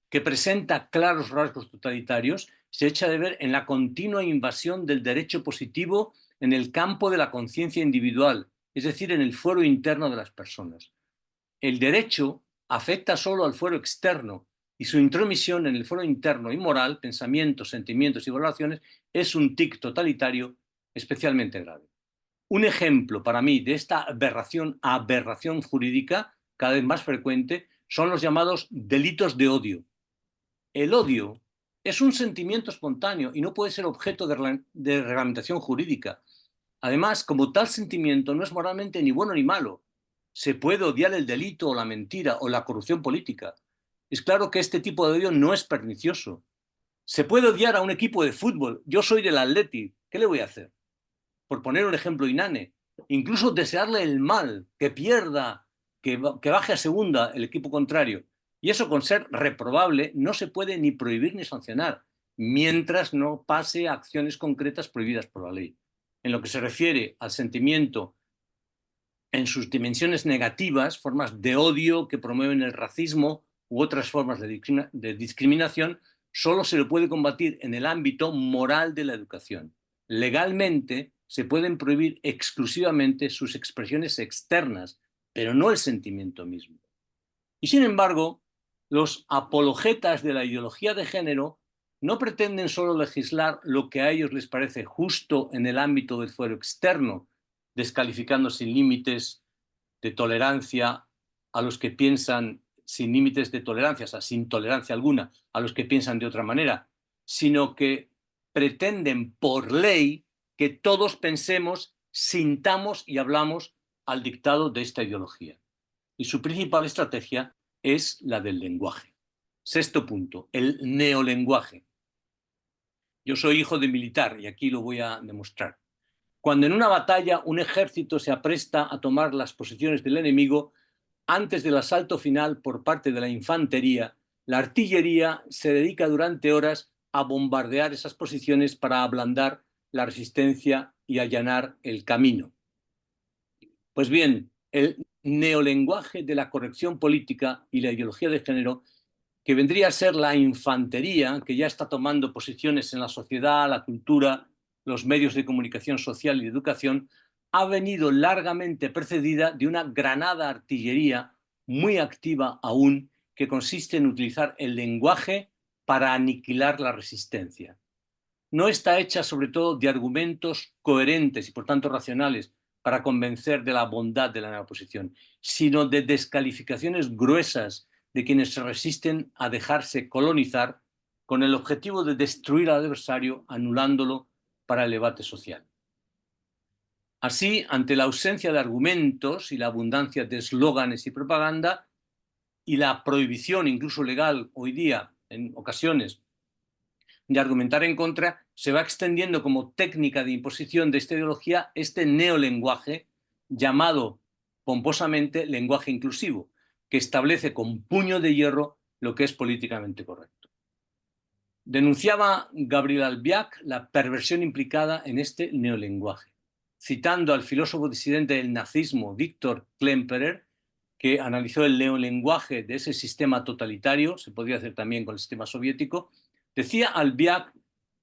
Que presenta claros rasgos totalitarios se echa de ver en la continua invasión del derecho positivo en el campo de la conciencia individual, es decir, en el fuero interno de las personas. El derecho afecta solo al fuero externo y su intromisión en el fuero interno y moral, pensamientos, sentimientos y valoraciones, es un tic totalitario especialmente grave. Un ejemplo para mí de esta aberración jurídica, cada vez más frecuente, son los llamados delitos de odio. El odio es un sentimiento espontáneo y no puede ser objeto de reglamentación jurídica. Además, como tal sentimiento no es moralmente ni bueno ni malo. Se puede odiar el delito o la mentira o la corrupción política. Es claro que este tipo de odio no es pernicioso. Se puede odiar a un equipo de fútbol. Yo soy del Athletic. ¿Qué le voy a hacer? Por poner un ejemplo inane. Incluso desearle el mal, que pierda, que baje a segunda el equipo contrario. Y eso, con ser reprobable, no se puede ni prohibir ni sancionar, mientras no pase a acciones concretas prohibidas por la ley. En lo que se refiere al sentimiento en sus dimensiones negativas, formas de odio que promueven el racismo u otras formas de discriminación, solo se lo puede combatir en el ámbito moral de la educación. Legalmente se pueden prohibir exclusivamente sus expresiones externas, pero no el sentimiento mismo. Y sin embargo, los apologetas de la ideología de género no pretenden solo legislar lo que a ellos les parece justo en el ámbito del fuero externo, descalificando sin límites de tolerancia a los que piensan, sin límites de tolerancia, o sea, sin tolerancia alguna, a los que piensan de otra manera, sino que pretenden por ley que todos pensemos, sintamos y hablamos al dictado de esta ideología. Y su principal estrategia es la del lenguaje. Sexto punto, el neolenguaje. Yo soy hijo de militar y aquí lo voy a demostrar. Cuando en una batalla un ejército se apresta a tomar las posiciones del enemigo, antes del asalto final por parte de la infantería, la artillería se dedica durante horas a bombardear esas posiciones para ablandar la resistencia y allanar el camino. Pues bien, el neolenguaje de la corrección política y la ideología de género, que vendría a ser la infantería, que ya está tomando posiciones en la sociedad, la cultura, los medios de comunicación social y de educación, ha venido largamente precedida de una granada artillería muy activa aún, que consiste en utilizar el lenguaje para aniquilar la resistencia. No está hecha sobre todo de argumentos coherentes y por tanto racionales, para convencer de la bondad de la nueva posición, sino de descalificaciones gruesas de quienes se resisten a dejarse colonizar con el objetivo de destruir al adversario anulándolo para el debate social. Así, ante la ausencia de argumentos y la abundancia de eslóganes y propaganda, y la prohibición, incluso legal, hoy día, en ocasiones, de argumentar en contra, se va extendiendo como técnica de imposición de esta ideología este neolenguaje llamado pomposamente lenguaje inclusivo, que establece con puño de hierro lo que es políticamente correcto. Denunciaba Gabriel Albiac la perversión implicada en este neolenguaje, citando al filósofo disidente del nazismo Viktor Klemperer, que analizó el neolenguaje de ese sistema totalitario, se podría hacer también con el sistema soviético. Decía Albiac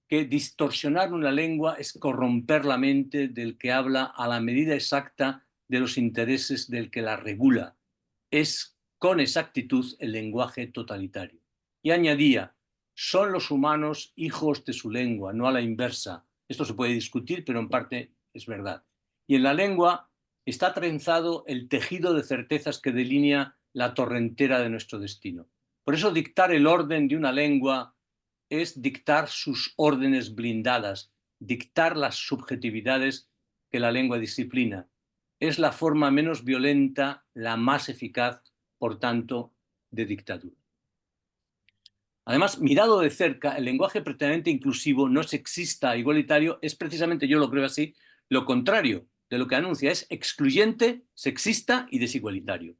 que distorsionar una lengua es corromper la mente del que habla a la medida exacta de los intereses del que la regula. Es con exactitud el lenguaje totalitario. Y añadía, son los humanos hijos de su lengua, no a la inversa. Esto se puede discutir, pero en parte es verdad. Y en la lengua está trenzado el tejido de certezas que delinea la torrentera de nuestro destino. Por eso dictar el orden de una lengua es dictar sus órdenes blindadas, dictar las subjetividades que la lengua disciplina. Es la forma menos violenta, la más eficaz, por tanto, de dictadura. Además, mirado de cerca, el lenguaje pretendente inclusivo, no sexista, igualitario, es precisamente, yo lo creo así, lo contrario de lo que anuncia, es excluyente, sexista y desigualitario.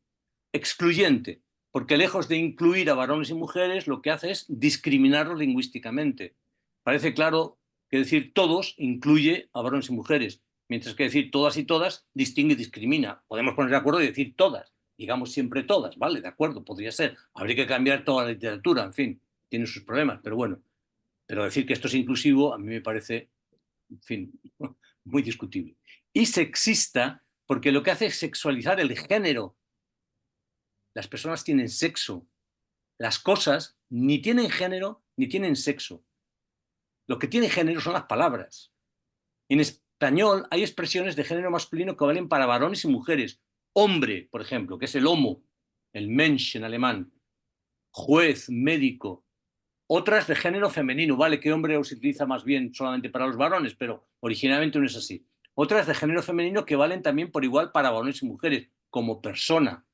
Excluyente, porque lejos de incluir a varones y mujeres, lo que hace es discriminarlos lingüísticamente. Parece claro que decir todos incluye a varones y mujeres, mientras que decir todas y todas distingue y discrimina. Podemos poner de acuerdo y decir todas, digamos siempre todas, ¿vale? De acuerdo, podría ser. Habría que cambiar toda la literatura, en fin, tiene sus problemas, pero bueno. Pero decir que esto es inclusivo a mí me parece, en fin, muy discutible. Y sexista, porque lo que hace es sexualizar el género. Las personas tienen sexo. Las cosas ni tienen género ni tienen sexo. Lo que tiene género son las palabras. En español hay expresiones de género masculino que valen para varones y mujeres. Hombre, por ejemplo, que es el homo, el Mensch en alemán. Juez, médico. Otras de género femenino, vale que hombre se utiliza más bien solamente para los varones, pero originalmente no es así. Otras de género femenino que valen también por igual para varones y mujeres, como persona.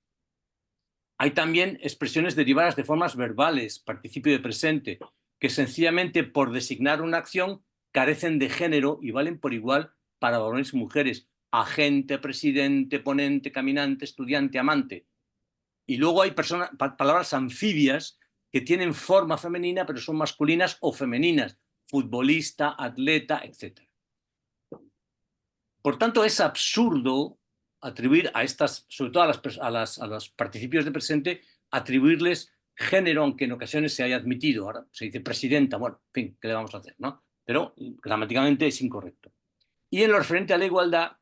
Hay también expresiones derivadas de formas verbales, participio de presente, que sencillamente por designar una acción carecen de género y valen por igual para varones y mujeres. Agente, presidente, ponente, caminante, estudiante, amante. Y luego hay palabras anfibias que tienen forma femenina pero son masculinas o femeninas. Futbolista, atleta, etc. Por tanto, es absurdo atribuir a estas, sobre todo a los participios de presente, atribuirles género, aunque en ocasiones se haya admitido. Ahora se dice presidenta, bueno, en fin, ¿qué le vamos a hacer, no? Pero gramaticalmente es incorrecto. Y en lo referente a la igualdad,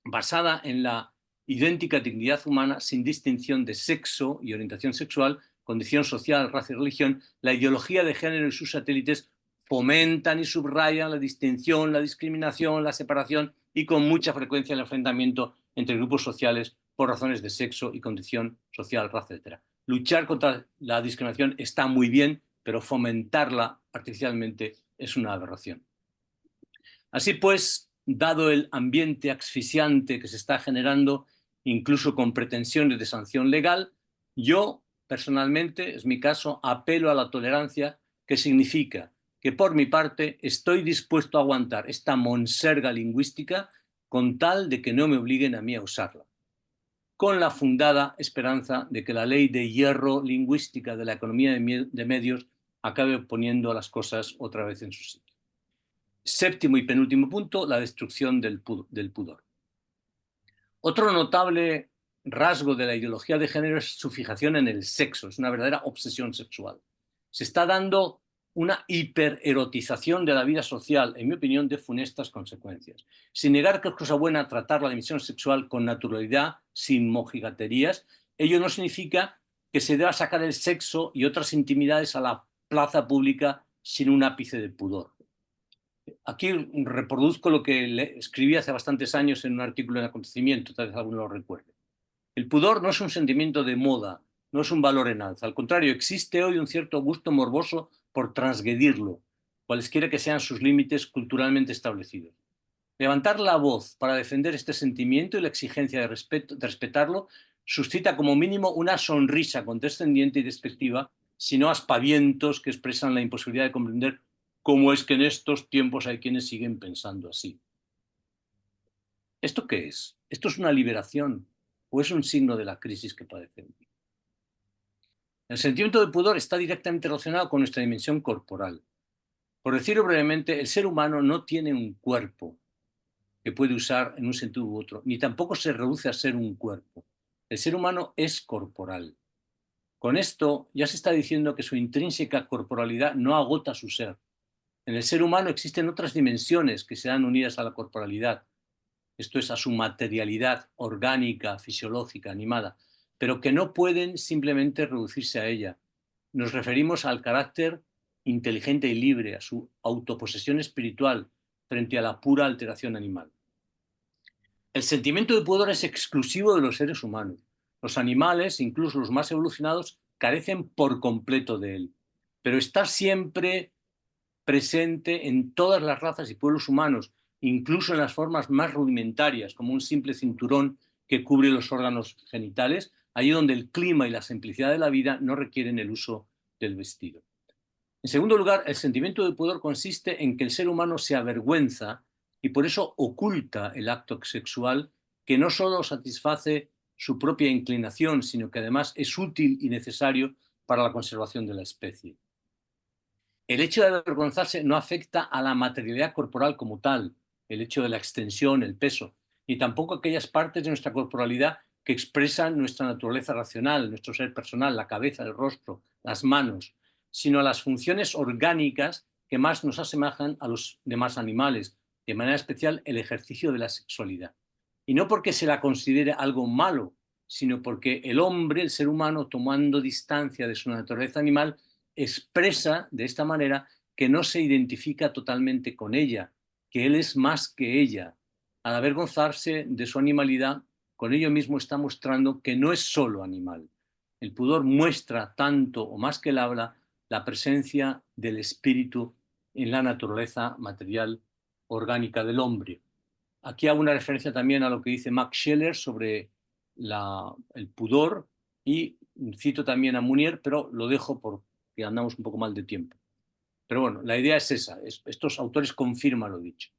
basada en la idéntica dignidad humana, sin distinción de sexo y orientación sexual, condición social, raza y religión, la ideología de género y sus satélites fomentan y subrayan la distinción, la discriminación, la separación y con mucha frecuencia el enfrentamiento entre grupos sociales por razones de sexo y condición social, raza, etc. Luchar contra la discriminación está muy bien, pero fomentarla artificialmente es una aberración. Así pues, dado el ambiente asfixiante que se está generando, incluso con pretensiones de sanción legal, yo personalmente, es mi caso, apelo a la tolerancia, que significa que por mi parte estoy dispuesto a aguantar esta monserga lingüística con tal de que no me obliguen a mí a usarla, con la fundada esperanza de que la ley de hierro lingüística de la economía de medios acabe poniendo las cosas otra vez en su sitio. Séptimo y penúltimo punto, la destrucción del pudor. Otro notable rasgo de la ideología de género es su fijación en el sexo, es una verdadera obsesión sexual. Se está dando una hipererotización de la vida social, en mi opinión, de funestas consecuencias. Sin negar que es cosa buena tratar la dimensión sexual con naturalidad, sin mojigaterías, ello no significa que se deba sacar el sexo y otras intimidades a la plaza pública sin un ápice de pudor. Aquí reproduzco lo que escribí hace bastantes años en un artículo en Acontecimiento, tal vez alguno lo recuerde. El pudor no es un sentimiento de moda, no es un valor en alza. Al contrario, existe hoy un cierto gusto morboso por transgredirlo, cualesquiera que sean sus límites culturalmente establecidos. Levantar la voz para defender este sentimiento y la exigencia de respetarlo suscita como mínimo una sonrisa condescendiente y despectiva, sino aspavientos que expresan la imposibilidad de comprender cómo es que en estos tiempos hay quienes siguen pensando así. ¿Esto qué es? ¿Esto es una liberación o es un signo de la crisis que padecemos? El sentimiento de pudor está directamente relacionado con nuestra dimensión corporal. Por decirlo brevemente, el ser humano no tiene un cuerpo que puede usar en un sentido u otro, ni tampoco se reduce a ser un cuerpo. El ser humano es corporal. Con esto ya se está diciendo que su intrínseca corporalidad no agota su ser. En el ser humano existen otras dimensiones que se dan unidas a la corporalidad, esto es, a su materialidad orgánica, fisiológica, animada, pero que no pueden simplemente reducirse a ella. Nos referimos al carácter inteligente y libre, a su autoposesión espiritual frente a la pura alteración animal. El sentimiento de pudor es exclusivo de los seres humanos. Los animales, incluso los más evolucionados, carecen por completo de él, pero está siempre presente en todas las razas y pueblos humanos, incluso en las formas más rudimentarias, como un simple cinturón que cubre los órganos genitales, allí donde el clima y la simplicidad de la vida no requieren el uso del vestido. En segundo lugar, el sentimiento de pudor consiste en que el ser humano se avergüenza y por eso oculta el acto sexual, que no solo satisface su propia inclinación, sino que además es útil y necesario para la conservación de la especie. El hecho de avergonzarse no afecta a la materialidad corporal como tal, el hecho de la extensión, el peso, ni tampoco aquellas partes de nuestra corporalidad que expresan nuestra naturaleza racional, nuestro ser personal, la cabeza, el rostro, las manos, sino a las funciones orgánicas que más nos asemejan a los demás animales, de manera especial el ejercicio de la sexualidad. Y no porque se la considere algo malo, sino porque el hombre, el ser humano, tomando distancia de su naturaleza animal, expresa de esta manera que no se identifica totalmente con ella, que él es más que ella. Al avergonzarse de su animalidad, con ello mismo está mostrando que no es solo animal. El pudor muestra tanto o más que el habla la presencia del espíritu en la naturaleza material orgánica del hombre. Aquí hago una referencia también a lo que dice Max Scheler sobre el pudor y cito también a Munier, pero lo dejo porque andamos un poco mal de tiempo. Pero bueno, la idea es esa, estos autores confirman lo dicho.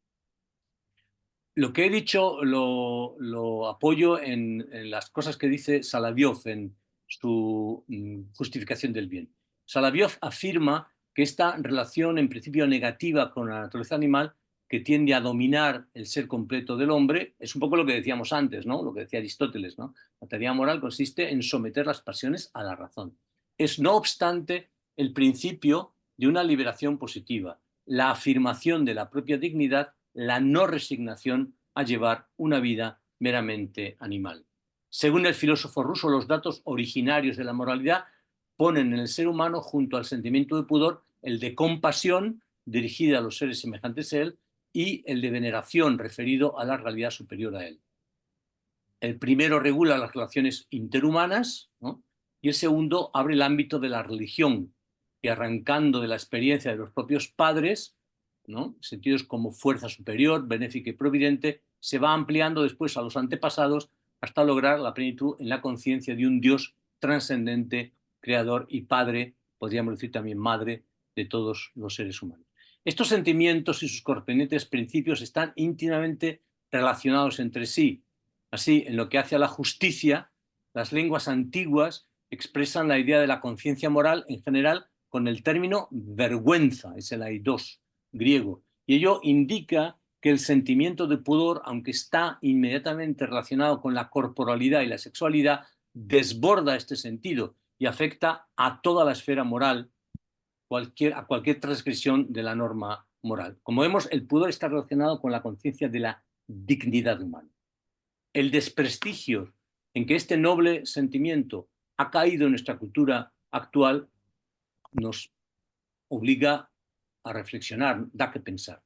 Lo que he dicho lo apoyo en las cosas que dice Soloviov en su justificación del bien. Soloviov afirma que esta relación en principio negativa con la naturaleza animal que tiende a dominar el ser completo del hombre, es un poco lo que decíamos antes, ¿no? Lo que decía Aristóteles, ¿no? La teoría moral consiste en someter las pasiones a la razón. Es, no obstante, el principio de una liberación positiva, la afirmación de la propia dignidad, la no resignación a llevar una vida meramente animal. Según el filósofo ruso, los datos originarios de la moralidad ponen en el ser humano, junto al sentimiento de pudor, el de compasión dirigida a los seres semejantes a él y el de veneración referido a la realidad superior a él. El primero regula las relaciones interhumanas, ¿no? Y el segundo abre el ámbito de la religión, que arrancando de la experiencia de los propios padres, ¿no? Sentidos como fuerza superior, benéfica y providente, se va ampliando después a los antepasados hasta lograr la plenitud en la conciencia de un Dios trascendente, creador y padre, podríamos decir también madre, de todos los seres humanos. Estos sentimientos y sus correspondientes principios están íntimamente relacionados entre sí. Así, en lo que hace a la justicia, las lenguas antiguas expresan la idea de la conciencia moral en general con el término vergüenza, es el aidos griego, y ello indica que el sentimiento de pudor, aunque está inmediatamente relacionado con la corporalidad y la sexualidad, desborda este sentido y afecta a toda la esfera moral, a cualquier transgresión de la norma moral. Como vemos, el pudor está relacionado con la conciencia de la dignidad humana. El desprestigio en que este noble sentimiento ha caído en nuestra cultura actual nos obliga a reflexionar, da que pensar.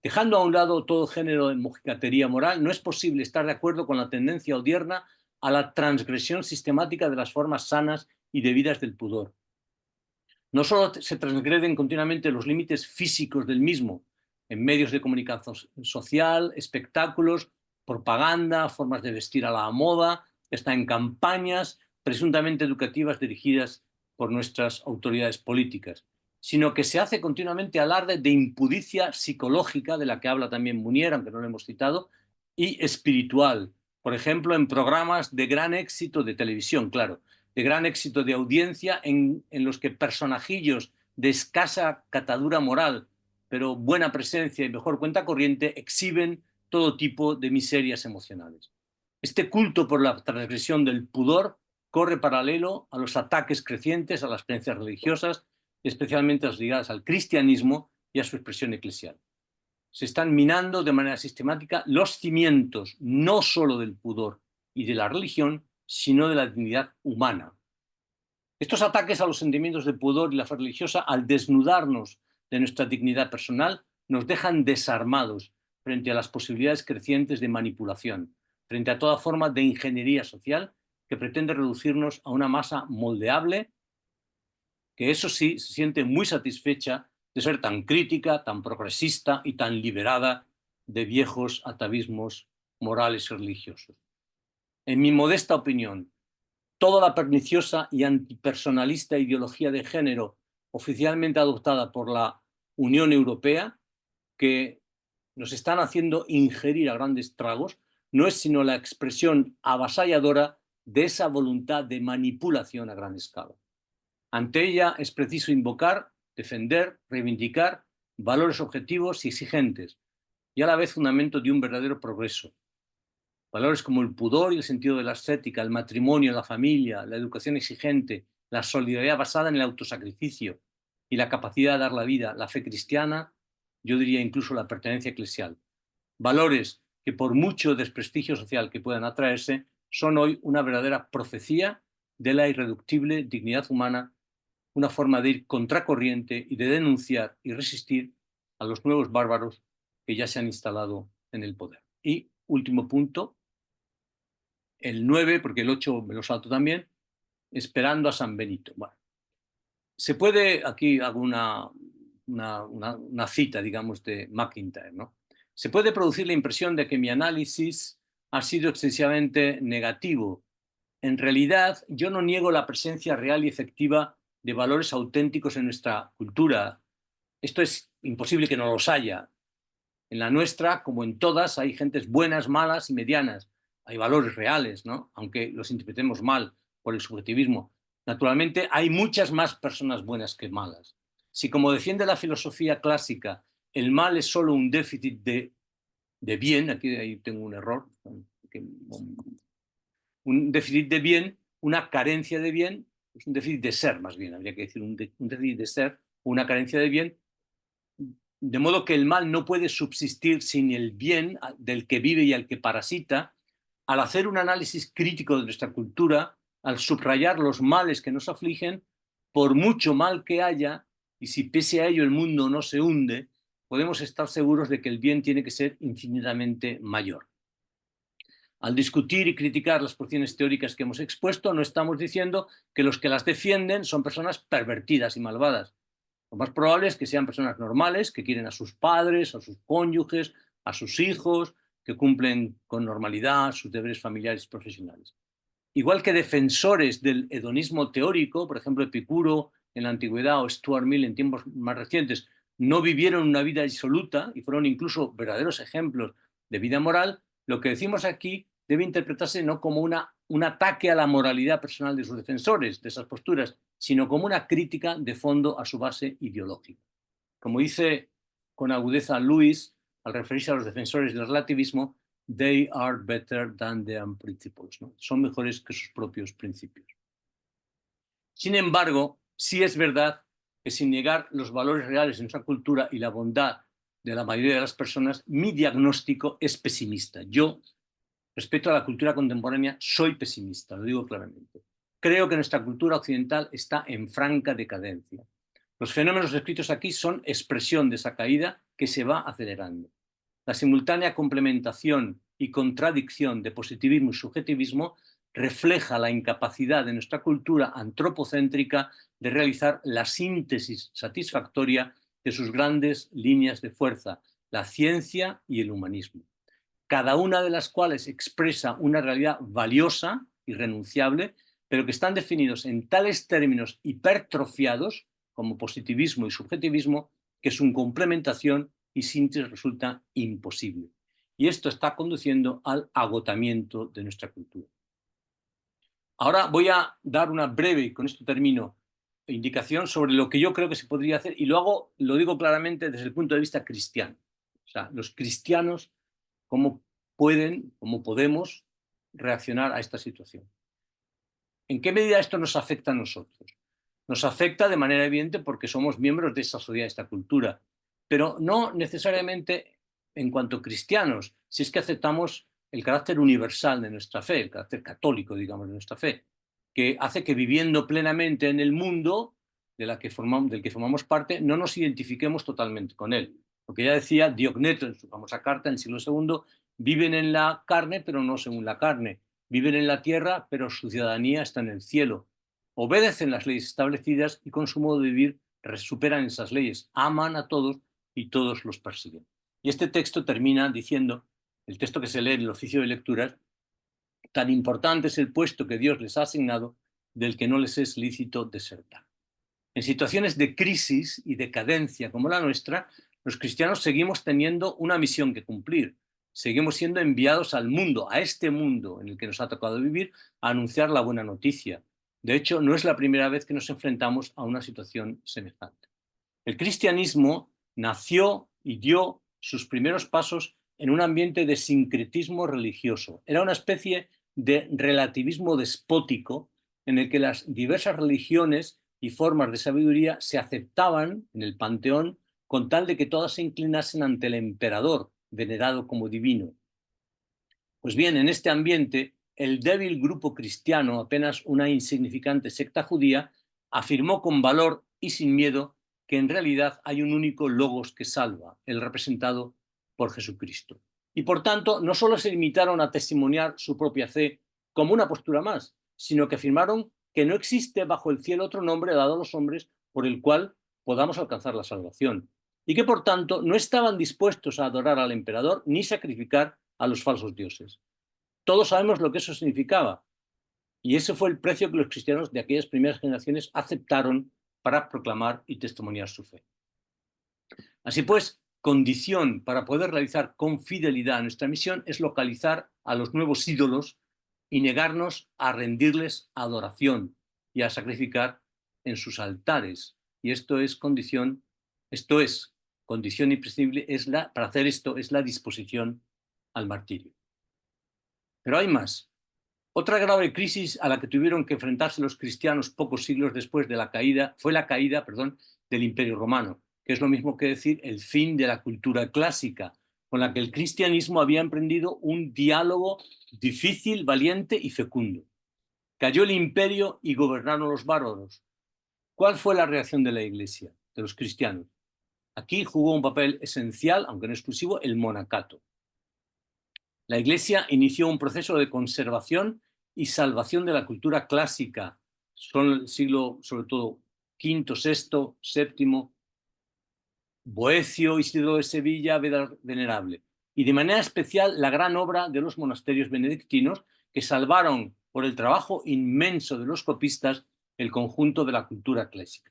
Dejando a un lado todo género de mojigatería moral, no es posible estar de acuerdo con la tendencia odierna a la transgresión sistemática de las formas sanas y debidas del pudor. No solo se transgreden continuamente los límites físicos del mismo en medios de comunicación social, espectáculos, propaganda, formas de vestir a la moda, está en campañas presuntamente educativas dirigidas por nuestras autoridades políticas, sino que se hace continuamente alarde de impudicia psicológica, de la que habla también Munier, aunque no lo hemos citado, y espiritual, por ejemplo, en programas de gran éxito de televisión, claro, de gran éxito de audiencia en los que personajillos de escasa catadura moral, pero buena presencia y mejor cuenta corriente, exhiben todo tipo de miserias emocionales. Este culto por la transgresión del pudor corre paralelo a los ataques crecientes a las creencias religiosas, especialmente las ligadas al cristianismo y a su expresión eclesial. Se están minando de manera sistemática los cimientos no solo del pudor y de la religión, sino de la dignidad humana. Estos ataques a los sentimientos de pudor y la fe religiosa, al desnudarnos de nuestra dignidad personal, nos dejan desarmados frente a las posibilidades crecientes de manipulación, frente a toda forma de ingeniería social que pretende reducirnos a una masa moldeable, que eso sí se siente muy satisfecha de ser tan crítica, tan progresista y tan liberada de viejos atavismos morales y religiosos. En mi modesta opinión, toda la perniciosa y antipersonalista ideología de género oficialmente adoptada por la Unión Europea, que nos están haciendo ingerir a grandes tragos, no es sino la expresión avasalladora de esa voluntad de manipulación a gran escala. Ante ella es preciso invocar, defender, reivindicar valores objetivos y exigentes, y a la vez fundamento de un verdadero progreso. Valores como el pudor y el sentido de la estética, el matrimonio, la familia, la educación exigente, la solidaridad basada en el autosacrificio y la capacidad de dar la vida, la fe cristiana, yo diría incluso la pertenencia eclesial. Valores que por mucho desprestigio social que puedan atraerse, son hoy una verdadera profecía de la irreductible dignidad humana, una forma de ir contracorriente y de denunciar y resistir a los nuevos bárbaros que ya se han instalado en el poder. Y último punto, el 9, porque el 8 me lo salto también, esperando a San Benito. Bueno, se puede, aquí hago una cita, digamos, de McIntyre, ¿no? Se puede producir la impresión de que mi análisis ha sido excesivamente negativo. En realidad, yo no niego la presencia real y efectiva de valores auténticos en nuestra cultura. Esto es imposible que no los haya. En la nuestra, como en todas, hay gentes buenas, malas y medianas. Hay valores reales, ¿no? Aunque los interpretemos mal por el subjetivismo. Naturalmente, hay muchas más personas buenas que malas. Si, como defiende la filosofía clásica, el mal es solo un déficit de bien, aquí ahí tengo un error, un déficit de bien, una carencia de bien, es un déficit de ser más bien, habría que decir un déficit de ser, una carencia de bien, de modo que el mal no puede subsistir sin el bien del que vive y al que parasita. Al hacer un análisis crítico de nuestra cultura, al subrayar los males que nos afligen, por mucho mal que haya, y si pese a ello el mundo no se hunde, podemos estar seguros de que el bien tiene que ser infinitamente mayor. Al discutir y criticar las posiciones teóricas que hemos expuesto, no estamos diciendo que los que las defienden son personas pervertidas y malvadas. Lo más probable es que sean personas normales, que quieren a sus padres, a sus cónyuges, a sus hijos, que cumplen con normalidad sus deberes familiares y profesionales. Igual que defensores del hedonismo teórico, por ejemplo, Epicuro en la antigüedad o Stuart Mill en tiempos más recientes, no vivieron una vida disoluta y fueron incluso verdaderos ejemplos de vida moral, lo que decimos aquí debe interpretarse no como un ataque a la moralidad personal de sus defensores, de esas posturas, sino como una crítica de fondo a su base ideológica. Como dice con agudeza Lewis, al referirse a los defensores del relativismo, they are better than their principles, ¿no? Son mejores que sus propios principios. Sin embargo, sí es verdad que sin negar los valores reales de nuestra cultura y la bondad de la mayoría de las personas, mi diagnóstico es pesimista. Yo, respecto a la cultura contemporánea, soy pesimista, lo digo claramente. Creo que nuestra cultura occidental está en franca decadencia. Los fenómenos descritos aquí son expresión de esa caída que se va acelerando. La simultánea complementación y contradicción de positivismo y subjetivismo refleja la incapacidad de nuestra cultura antropocéntrica de realizar la síntesis satisfactoria de sus grandes líneas de fuerza, la ciencia y el humanismo, cada una de las cuales expresa una realidad valiosa, irrenunciable, pero que están definidos en tales términos hipertrofiados como positivismo y subjetivismo, que su complementación y síntesis resulta imposible. Y esto está conduciendo al agotamiento de nuestra cultura. Ahora voy a dar una breve, y con esto termino, indicación sobre lo que yo creo que se podría hacer, y lo digo claramente desde el punto de vista cristiano. O sea, los cristianos, cómo pueden, cómo podemos reaccionar a esta situación. ¿En qué medida esto nos afecta a nosotros? Nos afecta de manera evidente porque somos miembros de esta sociedad, de esta cultura, pero no necesariamente en cuanto cristianos, si es que aceptamos el carácter universal de nuestra fe, el carácter católico, digamos, de nuestra fe, que hace que viviendo plenamente en el mundo del que formamos parte, no nos identifiquemos totalmente con él. Porque ya decía Diogneto en su famosa carta en el siglo II, viven en la carne, pero no según la carne. Viven en la tierra, pero su ciudadanía está en el cielo. Obedecen las leyes establecidas y con su modo de vivir superan esas leyes. Aman a todos y todos los persiguen. Y este texto termina diciendo, el texto que se lee en el oficio de lecturas, tan importante es el puesto que Dios les ha asignado, del que no les es lícito desertar. En situaciones de crisis y decadencia como la nuestra, los cristianos seguimos teniendo una misión que cumplir. Seguimos siendo enviados al mundo, a este mundo en el que nos ha tocado vivir, a anunciar la buena noticia. De hecho, no es la primera vez que nos enfrentamos a una situación semejante. El cristianismo nació y dio sus primeros pasos en un ambiente de sincretismo religioso. Era una especie de relativismo despótico en el que las diversas religiones y formas de sabiduría se aceptaban en el panteón con tal de que todas se inclinasen ante el emperador, venerado como divino. Pues bien, en este ambiente, el débil grupo cristiano, apenas una insignificante secta judía, afirmó con valor y sin miedo que en realidad hay un único logos que salva, el representado por Jesucristo. Y por tanto, no solo se limitaron a testimoniar su propia fe como una postura más, sino que afirmaron que no existe bajo el cielo otro nombre dado a los hombres por el cual podamos alcanzar la salvación, y que por tanto no estaban dispuestos a adorar al emperador ni sacrificar a los falsos dioses. Todos sabemos lo que eso significaba, y ese fue el precio que los cristianos de aquellas primeras generaciones aceptaron para proclamar y testimoniar su fe. Así pues, condición para poder realizar con fidelidad nuestra misión es localizar a los nuevos ídolos y negarnos a rendirles adoración y a sacrificar en sus altares. Y esto es condición imprescindible, para hacer esto es la disposición al martirio. Pero hay más. Otra grave crisis a la que tuvieron que enfrentarse los cristianos pocos siglos después de la caída fue la caída, del Imperio Romano, que es lo mismo que decir el fin de la cultura clásica, con la que el cristianismo había emprendido un diálogo difícil, valiente y fecundo. Cayó el imperio y gobernaron los bárbaros. ¿Cuál fue la reacción de la Iglesia, de los cristianos? Aquí jugó un papel esencial, aunque no exclusivo, el monacato. La Iglesia inició un proceso de conservación y salvación de la cultura clásica. Son el siglo, sobre todo, V, VI, VII, Boecio, Isidro de Sevilla, Beda Venerable. Y de manera especial la gran obra de los monasterios benedictinos que salvaron por el trabajo inmenso de los copistas el conjunto de la cultura clásica.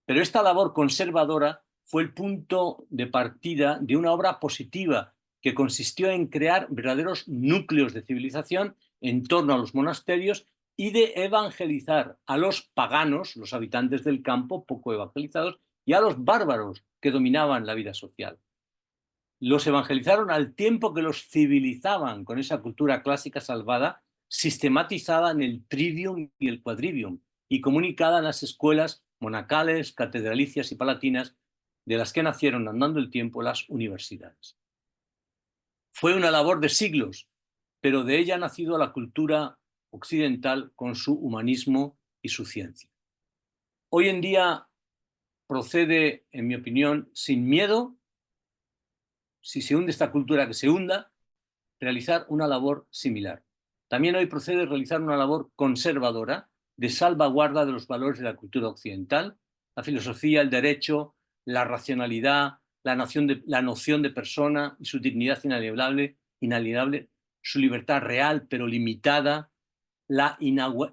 Pero esta labor conservadora fue el punto de partida de una obra positiva que consistió en crear verdaderos núcleos de civilización en torno a los monasterios y de evangelizar a los paganos, los habitantes del campo poco evangelizados, y a los bárbaros que dominaban la vida social. Los evangelizaron al tiempo que los civilizaban con esa cultura clásica salvada, sistematizada en el trivium y el quadrivium y comunicada en las escuelas monacales, catedralicias y palatinas, de las que nacieron, andando el tiempo, las universidades. Fue una labor de siglos, pero de ella ha nacido la cultura occidental con su humanismo y su ciencia. Hoy en día procede, en mi opinión, sin miedo, si se hunde esta cultura, que se hunda, realizar una labor similar. También hoy procede realizar una labor conservadora de salvaguarda de los valores de la cultura occidental, la filosofía, el derecho, la racionalidad, la noción de persona y su dignidad inalienable, su libertad real pero limitada, la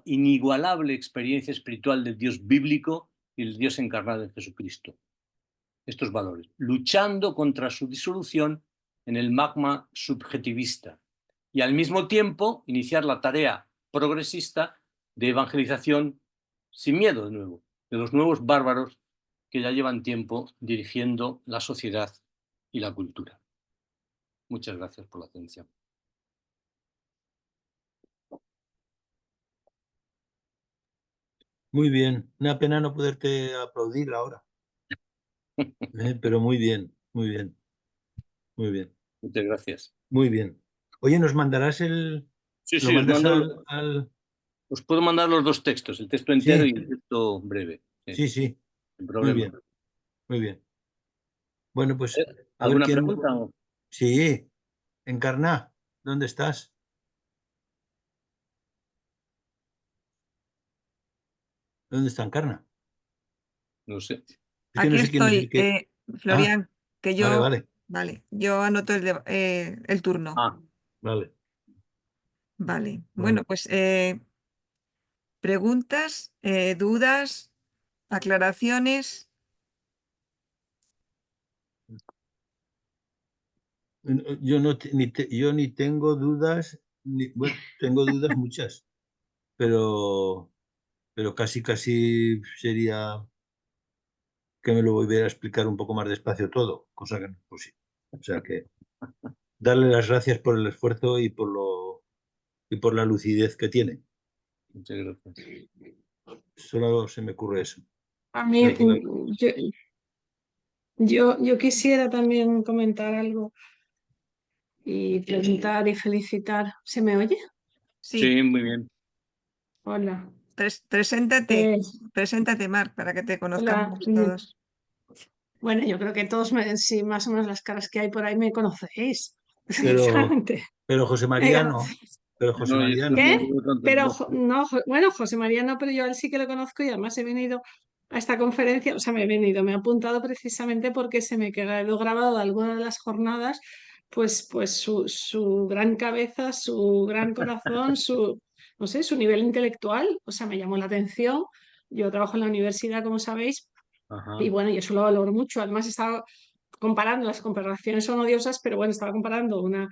inigualable experiencia espiritual del Dios bíblico y el Dios encarnado en Jesucristo. Estos valores, luchando contra su disolución en el magma subjetivista y al mismo tiempo iniciar la tarea progresista de evangelización sin miedo, de nuevo, de los nuevos bárbaros que ya llevan tiempo dirigiendo la sociedad y la cultura. Muchas gracias por la atención. Muy bien. Una pena no poderte aplaudir ahora. Pero muy bien, muy bien, muy bien, Muchas gracias. muy bien. Oye, ¿nos mandarás el... Sí, ¿Lo sí, mandas al... os puedo mandar los dos textos, el texto entero Sí, y el texto breve. Sí, sí, sí. sin Muy problema. bien, muy bien. Bueno, pues a ver ¿Alguna quién... pregunta? Sí, Encarná, ¿dónde estás? ¿Dónde está Encarna? No sé. Es que no Aquí sé quién es el estoy, que... Ah, Florian, que vale, yo, vale, vale, yo anoto el turno. Ah, vale. Vale, Bueno, bueno, pues preguntas, dudas, aclaraciones. yo no yo ni tengo dudas, bueno, tengo dudas muchas, pero casi sería que me lo volviera a explicar un poco más despacio todo, cosa que no es posible. O sea que darle las gracias por el esfuerzo y por la lucidez que tiene. muchas gracias. Solo se me ocurre eso. A mí, yo quisiera también comentar algo y preguntar y felicitar. ¿Se me oye? Sí, Sí, muy bien. Hola. Preséntate, Eh, preséntate, Marc, para que te hola. conozcamos todos. Bueno, yo creo que todos, sí, más o menos las caras que hay por ahí me conocéis, Pero, sinceramente. pero José María Venga. no. Pero José No, María no. ¿Qué? no tanto, Pero no. no, bueno, José María no, pero yo a él sí que lo conozco y además he venido a esta conferencia, o sea, me he apuntado precisamente porque se me quedó grabado de alguna de las jornadas, pues su gran cabeza, su gran corazón, no sé, su nivel intelectual, o sea, me llamó la atención. Yo trabajo en la universidad, como sabéis, Ajá. y bueno, y eso lo valoro mucho. Además, estaba comparando, las comparaciones son odiosas, pero bueno, estaba comparando una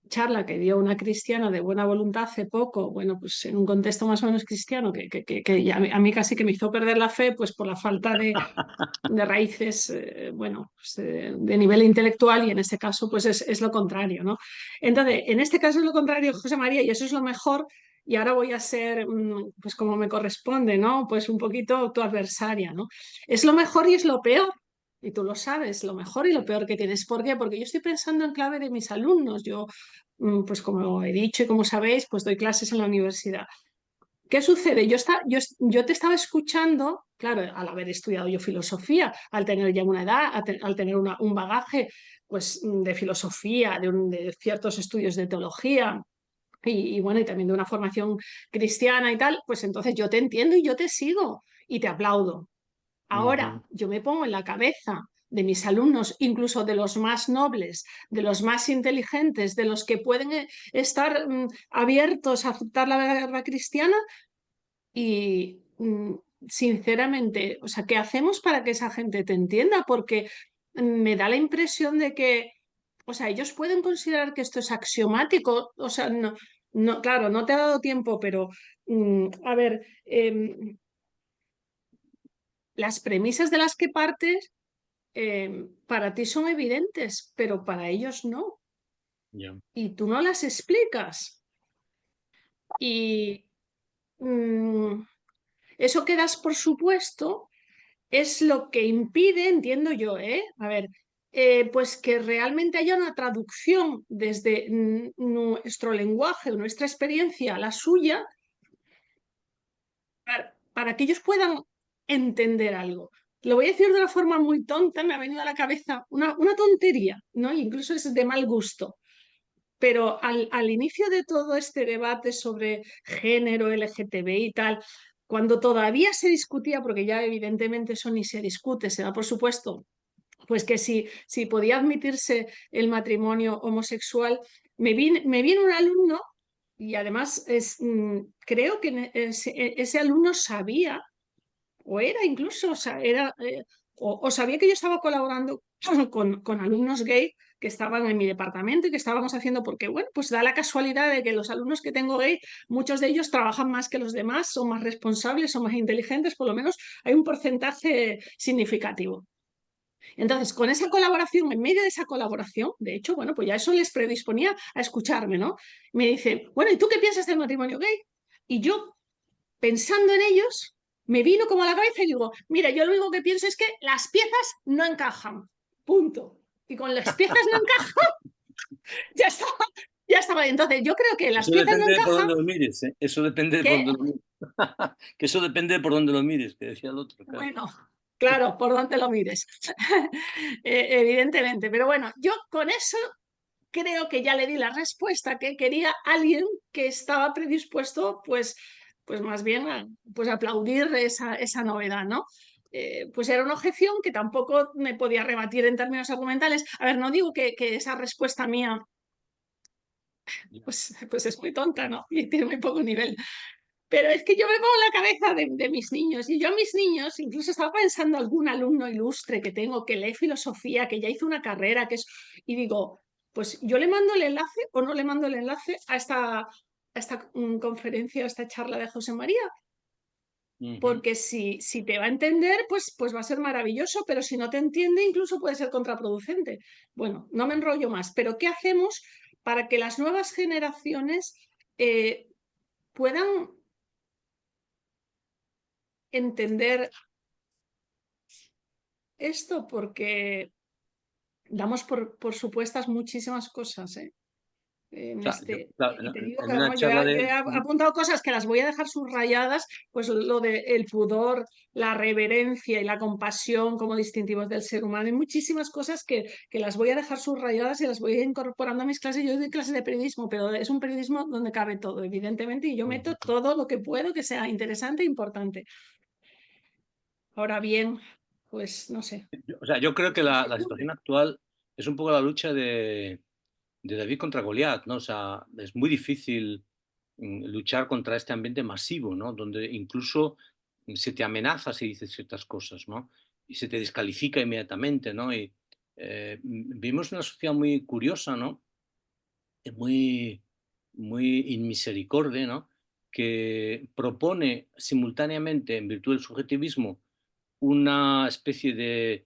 charla que dio una cristiana de buena voluntad hace poco, bueno, pues en un contexto más o menos cristiano, que ya a mí casi que me hizo perder la fe, pues por la falta de raíces, bueno, pues, de nivel intelectual, y en este caso pues es lo contrario, ¿no? Entonces, en este caso es lo contrario, José María, y eso es lo mejor, y ahora voy a ser, pues como me corresponde, ¿no? Pues un poquito tu adversaria, ¿no? Es lo mejor y es lo peor. Y tú lo sabes, lo mejor y lo peor que tienes. ¿Por qué? Porque yo estoy pensando en clave de mis alumnos. Yo, pues como he dicho y como sabéis, pues doy clases en la universidad. ¿Qué sucede? Yo te estaba escuchando, claro, al haber estudiado yo filosofía, al tener ya una edad, al tener un bagaje pues, de filosofía, de ciertos estudios de teología y bueno, y también de una formación cristiana y tal, pues entonces yo te entiendo y yo te sigo y te aplaudo. Ahora, yo me pongo en la cabeza de mis alumnos, incluso de los más nobles, de los más inteligentes, de los que pueden estar abiertos a aceptar la verdad cristiana y sinceramente, o sea, ¿qué hacemos para que esa gente te entienda? Porque me da la impresión de que, o sea, ellos pueden considerar que esto es axiomático, o sea, no, no, claro, no te ha dado tiempo, pero a ver, las premisas de las que partes para ti son evidentes, pero para ellos no. Ya. Y tú no las explicas. Y eso que das por supuesto es lo que impide, entiendo yo, a ver, pues que realmente haya una traducción desde nuestro lenguaje, nuestra experiencia a la suya, para que ellos puedan entender algo. lo voy a decir de una forma muy tonta, me ha venido a la cabeza una tontería, ¿no? Incluso es de mal gusto. Pero al inicio de todo este debate sobre género, LGTBI y tal, cuando todavía se discutía, porque ya evidentemente eso ni se discute, se da por supuesto, pues que si podía admitirse el matrimonio homosexual, me vino un alumno y además creo que ese alumno sabía, o era incluso, o sabía que yo estaba colaborando con alumnos gay que estaban en mi departamento y que estábamos haciendo, porque bueno, pues da la casualidad de que los alumnos que tengo gay, muchos de ellos trabajan más que los demás, son más responsables, son más inteligentes, por lo menos hay un porcentaje significativo. Entonces, con esa colaboración, en medio de esa colaboración, de hecho, bueno, pues ya eso les predisponía a escucharme, ¿no? Me dice, bueno, ¿y tú qué piensas del matrimonio gay? Y yo, pensando en ellos, me vino como a la cabeza y digo, mira, yo lo único que pienso es que las piezas no encajan, punto. Y con las piezas no encajan, ya estaba, ya estaba. Entonces, yo creo que las Eso piezas no depende de por encajan, dónde lo mires, ¿eh? Eso depende de por que, dónde lo mires. Que eso depende de por dónde lo mires, que decía el otro. Claro. bueno, claro, por donde lo mires, evidentemente. Pero bueno, yo con eso creo que ya le di la respuesta que quería alguien que estaba predispuesto, pues más bien a pues aplaudir esa novedad, ¿no? Pues era una objeción que tampoco me podía rebatir en términos argumentales. A ver, no digo que esa respuesta mía pues es muy tonta, ¿no? Y tiene muy poco nivel. Pero es que yo me pongo en la cabeza de mis niños, y yo a mis niños, incluso estaba pensando algún alumno ilustre que tengo que lee filosofía, que ya hizo una carrera, y digo, pues yo le mando el enlace o no le mando el enlace a esta conferencia, a esta charla de José María, porque si te va a entender, pues va a ser maravilloso, pero si no te entiende, incluso puede ser contraproducente. Bueno, no me enrollo más, pero ¿qué hacemos para que las nuevas generaciones puedan entender esto? Porque damos por supuestas muchísimas cosas, ¿eh? En Claro, y te digo en que una vamos, yo charla he de... apuntado cosas que las voy a dejar subrayadas, pues lo de el pudor, la reverencia y la compasión como distintivos del ser humano. Hay muchísimas cosas que las voy a dejar subrayadas y las voy incorporando a mis clases. Yo doy clases de periodismo, pero es un periodismo donde cabe todo, evidentemente, y yo meto todo lo que puedo que sea interesante e importante. Ahora bien, pues no sé. O sea, yo creo que la situación actual es un poco la lucha de David contra Goliat, ¿no? O sea, es muy difícil luchar contra este ambiente masivo, ¿no? Donde incluso se te amenaza si dices ciertas cosas, ¿no? Y se te descalifica inmediatamente, ¿no? Y vivimos una sociedad muy curiosa, ¿no? Muy, muy inmisericordia, ¿no? Que propone simultáneamente, en virtud del subjetivismo, una especie de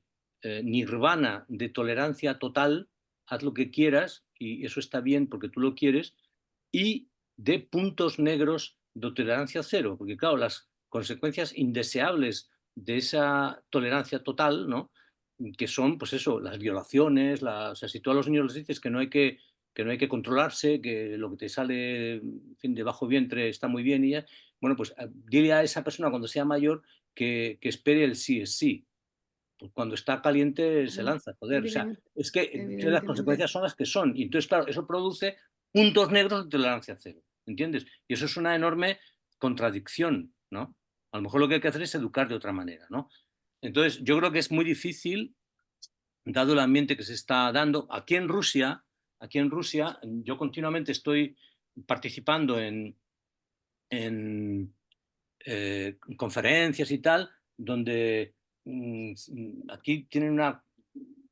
nirvana de tolerancia total, haz lo que quieras y eso está bien porque tú lo quieres, y de puntos negros de tolerancia cero, porque claro, las consecuencias indeseables de esa tolerancia total, ¿no? Que son, pues eso, las violaciones, o sea, si tú a los niños les dices que no hay que controlarse, que lo que te sale en fin, de bajo vientre está muy bien y ya, bueno, pues dile a esa persona cuando sea mayor que espere el sí es sí. Pues cuando está caliente se lanza, joder. O sea, es que las consecuencias son las que son. Y entonces, claro, eso produce puntos negros de tolerancia cero. ¿Entiendes? Y eso es una enorme contradicción, ¿no? A lo mejor lo que hay que hacer es educar de otra manera, ¿no? Entonces, yo creo que es muy difícil, dado el ambiente que se está dando. Aquí en Rusia, yo continuamente estoy participando en conferencias y tal, donde aquí tienen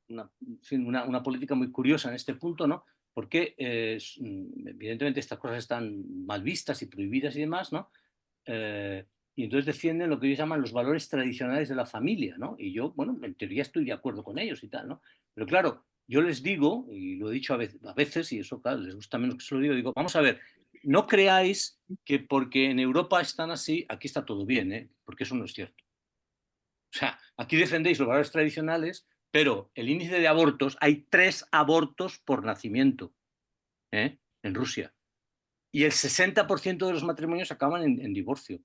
una política muy curiosa en este punto, ¿no? Porque evidentemente estas cosas están mal vistas y prohibidas y demás, ¿no? Y entonces defienden lo que ellos llaman los valores tradicionales de la familia, ¿no? Y yo, bueno, en teoría estoy de acuerdo con ellos y tal, ¿no? Pero claro, yo les digo, y lo he dicho a veces y eso, claro, les gusta menos que se lo digo, vamos a ver, no creáis que porque en Europa están así, aquí está todo bien, ¿eh? Porque eso no es cierto. O sea, aquí defendéis los valores tradicionales, pero el índice de abortos, hay 3 abortos por nacimiento, ¿eh? En Rusia. Y el 60% de los matrimonios acaban en divorcio.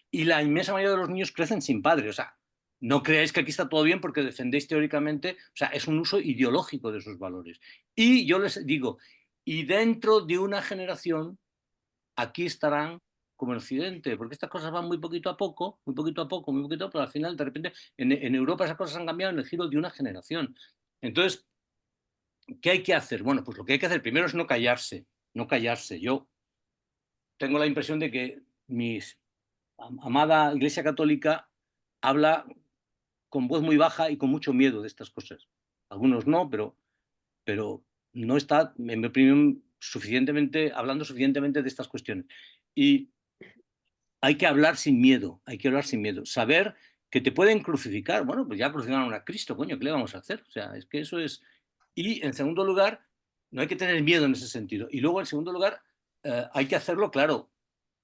Y la inmensa mayoría de los niños crecen sin padre. O sea, no creáis que aquí está todo bien porque defendéis teóricamente, o sea, es un uso ideológico de esos valores. Y yo les digo, y dentro de una generación, aquí estarán como en Occidente, porque estas cosas van muy poquito a poco, muy poquito a poco, muy poquito a poco, pero al final, de repente, en Europa esas cosas han cambiado en el giro de una generación. Entonces, ¿qué hay que hacer? Bueno, pues lo que hay que hacer primero es no callarse, no callarse. Yo tengo la impresión de que mi amada Iglesia Católica habla con voz muy baja y con mucho miedo de estas cosas. Algunos no, pero no está, en mi opinión, hablando suficientemente de estas cuestiones. Y hay que hablar sin miedo, hay que hablar sin miedo. Saber que te pueden crucificar. Bueno, pues ya crucificaron a Cristo, coño, ¿qué le vamos a hacer? O sea, es que eso es... Y en segundo lugar, no hay que tener miedo en ese sentido. Y luego, en segundo lugar, hay que hacerlo, claro,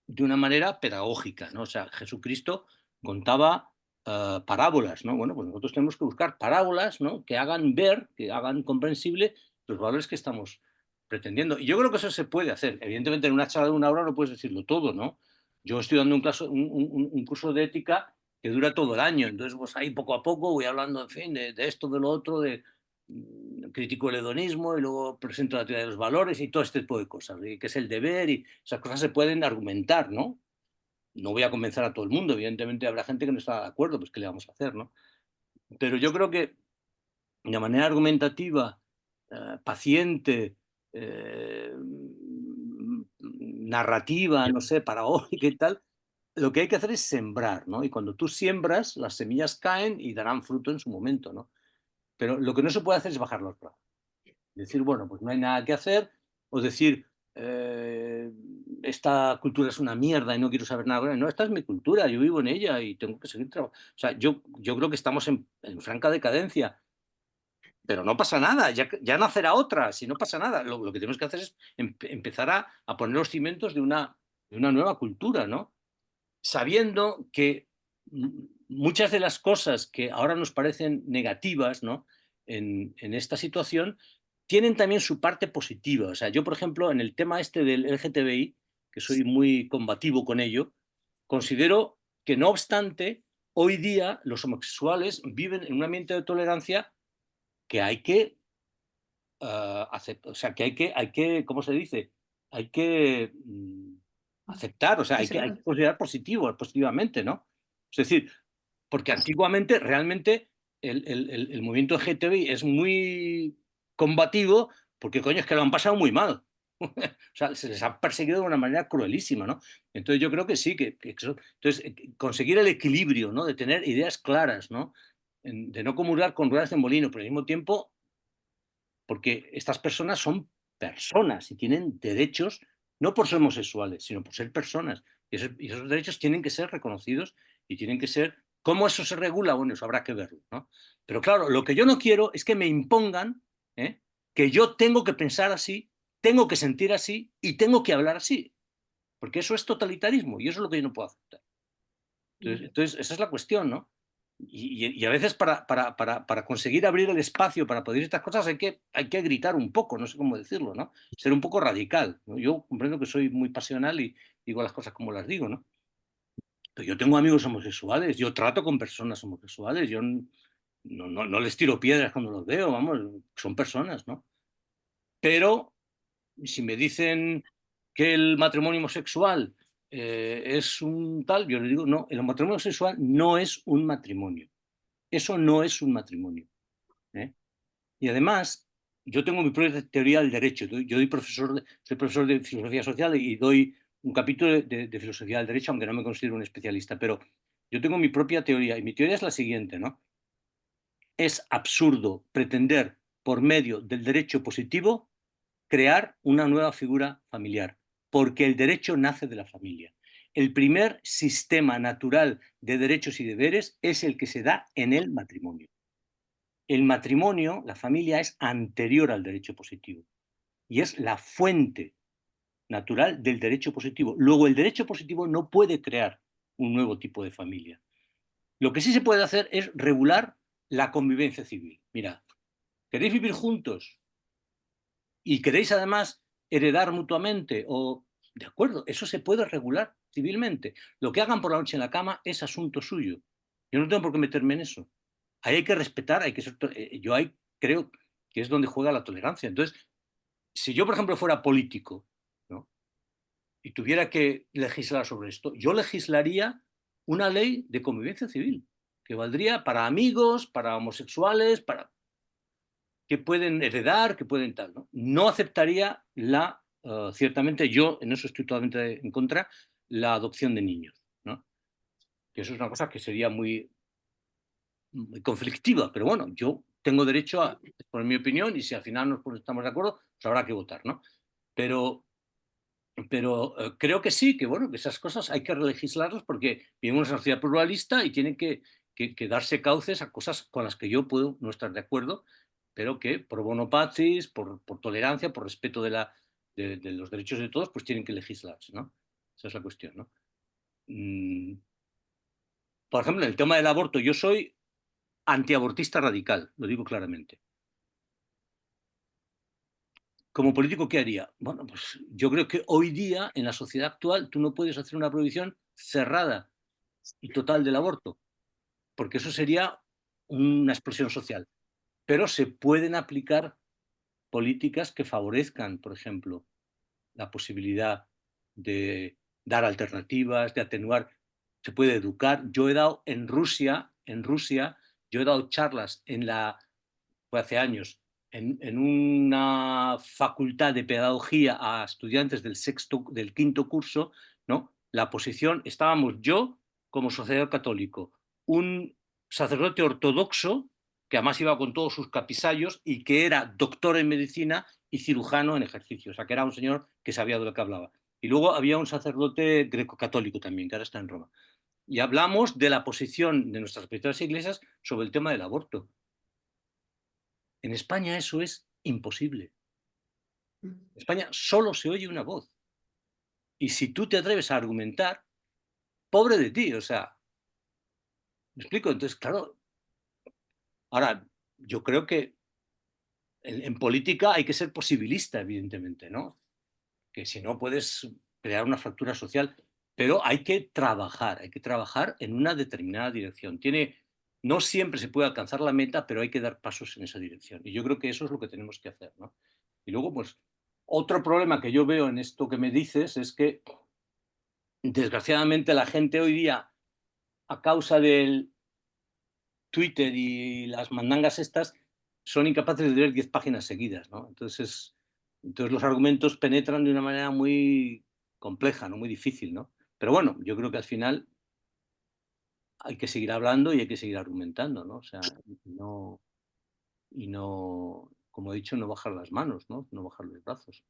de una manera pedagógica, ¿no? O sea, Jesucristo contaba parábolas, ¿no? Bueno, pues nosotros tenemos que buscar parábolas, ¿no? Que hagan ver, que hagan comprensible los valores que estamos pretendiendo. Y yo creo que eso se puede hacer. Evidentemente, en una charla de una hora no puedes decirlo todo, ¿no? Yo estoy dando un curso de ética que dura todo el año, entonces pues ahí poco a poco voy hablando, en fin, de esto, de lo otro, critico el hedonismo y luego presento la teoría de los valores y todo este tipo de cosas, y que es el deber, y esas cosas se pueden argumentar, ¿no? No voy a convencer a todo el mundo, evidentemente habrá gente que no está de acuerdo, pues ¿qué le vamos a hacer, no? Pero yo creo que de manera argumentativa, paciente, narrativa, no sé, paraólica y tal, lo que hay que hacer es sembrar, ¿no? Y cuando tú siembras, las semillas caen y darán fruto en su momento, ¿no? Pero lo que no se puede hacer es bajar los brazos. Decir, bueno, pues no hay nada que hacer, o decir, esta cultura es una mierda y no quiero saber nada con ella. No, esta es mi cultura, yo vivo en ella y tengo que seguir trabajando. O sea, yo creo que estamos en franca decadencia, pero no pasa nada, ya nacerá otra, si no pasa nada. Lo que tenemos que hacer es empezar a poner los cimientos de una nueva cultura, ¿no? Sabiendo que muchas de las cosas que ahora nos parecen negativas, ¿no? en esta situación, tienen también su parte positiva. O sea, yo, por ejemplo, en el tema este del LGTBI, que soy muy combativo con ello, considero que, no obstante, hoy día los homosexuales viven en un ambiente de tolerancia que hay que aceptar, o sea, que hay que, ¿cómo se dice? Hay que aceptar, o sea, hay que considerar positivamente, ¿no? Es decir, porque antiguamente realmente el movimiento LGTBI es muy combativo porque, coño, es que lo han pasado muy mal. O sea, se les ha perseguido de una manera cruelísima, ¿no? Entonces yo creo que sí, entonces, conseguir el equilibrio, ¿no? De tener ideas claras, ¿no? De no comulgar con ruedas de molino, pero al mismo tiempo, porque estas personas son personas y tienen derechos, no por ser homosexuales, sino por ser personas. Y esos derechos tienen que ser reconocidos y tienen que ser... ¿Cómo eso se regula? Bueno, eso habrá que verlo, ¿no? Pero claro, lo que yo no quiero es que me impongan que yo tengo que pensar así, tengo que sentir así y tengo que hablar así. Porque eso es totalitarismo y eso es lo que yo no puedo aceptar. Entonces esa es la cuestión, ¿no? Y a veces para conseguir abrir el espacio para poder estas cosas hay que gritar un poco, no sé cómo decirlo, ¿no? Ser un poco radical, ¿no? Yo comprendo que soy muy pasional y digo las cosas como las digo, ¿no? Pero yo tengo amigos homosexuales, yo trato con personas homosexuales, yo no les tiro piedras cuando los veo, vamos, son personas, ¿no? Pero si me dicen que el matrimonio homosexual es un tal, yo le digo, no, el matrimonio homosexual no es un matrimonio. Eso no es un matrimonio. ¿eh? Y además, yo tengo mi propia teoría del derecho. Yo soy profesor de filosofía social y doy un capítulo de filosofía del derecho, aunque no me considero un especialista, pero yo tengo mi propia teoría y mi teoría es la siguiente, ¿no? Es absurdo pretender, por medio del derecho positivo, crear una nueva figura familiar, porque el derecho nace de la familia. El primer sistema natural de derechos y deberes es el que se da en el matrimonio. El matrimonio, la familia, es anterior al derecho positivo y es la fuente natural del derecho positivo. Luego, el derecho positivo no puede crear un nuevo tipo de familia. Lo que sí se puede hacer es regular la convivencia civil. Mirad, ¿queréis vivir juntos y queréis además heredar mutuamente? O, de acuerdo, eso se puede regular civilmente. Lo que hagan por la noche en la cama es asunto suyo. Yo no tengo por qué meterme en eso. Ahí hay que respetar, hay que ser... Yo ahí creo que es donde juega la tolerancia. Entonces, si yo, por ejemplo, fuera político, ¿no?, y tuviera que legislar sobre esto, yo legislaría una ley de convivencia civil, que valdría para amigos, para homosexuales, para que pueden heredar, que pueden tal, ¿no? No aceptaría ciertamente yo, en eso estoy totalmente en contra, la adopción de niños, ¿no? Que eso es una cosa que sería muy conflictiva, pero bueno, yo tengo derecho a exponer mi opinión y si al final nos estamos de acuerdo, pues habrá que votar, ¿no? Pero creo que sí, que bueno, que esas cosas hay que legislarlas porque vivimos en una sociedad pluralista y tienen que darse cauces a cosas con las que yo puedo no estar de acuerdo, pero que pro bono pacis, por tolerancia, por respeto de los derechos de todos, pues tienen que legislarse, ¿no? Esa es la cuestión, ¿no? Por ejemplo, en el tema del aborto, yo soy antiabortista radical, lo digo claramente. Como político, ¿qué haría? Bueno, pues yo creo que hoy día, en la sociedad actual, tú no puedes hacer una prohibición cerrada y total del aborto, porque eso sería una explosión social. Pero se pueden aplicar políticas que favorezcan, por ejemplo, la posibilidad de dar alternativas, de atenuar. Se puede educar. Yo he dado en Rusia, yo he dado charlas fue hace años, en una facultad de pedagogía a estudiantes del quinto curso, ¿no? La posición, estábamos yo como sacerdote católico, un sacerdote ortodoxo que además iba con todos sus capisallos y que era doctor en medicina y cirujano en ejercicio, o sea, que era un señor que sabía de lo que hablaba. Y luego había un sacerdote greco-católico también, que ahora está en Roma. Y hablamos de la posición de nuestras respectivas iglesias sobre el tema del aborto. En España eso es imposible. En España solo se oye una voz. Y si tú te atreves a argumentar, pobre de ti, o sea, ¿me explico? Entonces, claro, ahora, yo creo que en política hay que ser posibilista, evidentemente, ¿no? Que si no puedes crear una fractura social, pero hay que trabajar en una determinada dirección. No siempre se puede alcanzar la meta, pero hay que dar pasos en esa dirección. Y yo creo que eso es lo que tenemos que hacer, ¿no? Y luego, pues, otro problema que yo veo en esto que me dices es que, desgraciadamente, la gente hoy día, a causa del Twitter y las mandangas estas, son incapaces de leer 10 páginas seguidas, ¿no? Entonces los argumentos penetran de una manera muy compleja, ¿no? Muy difícil, ¿no? Pero bueno, yo creo que al final hay que seguir hablando y hay que seguir argumentando, ¿no? O sea, no, como he dicho, no bajar las manos, ¿no? No bajar los brazos.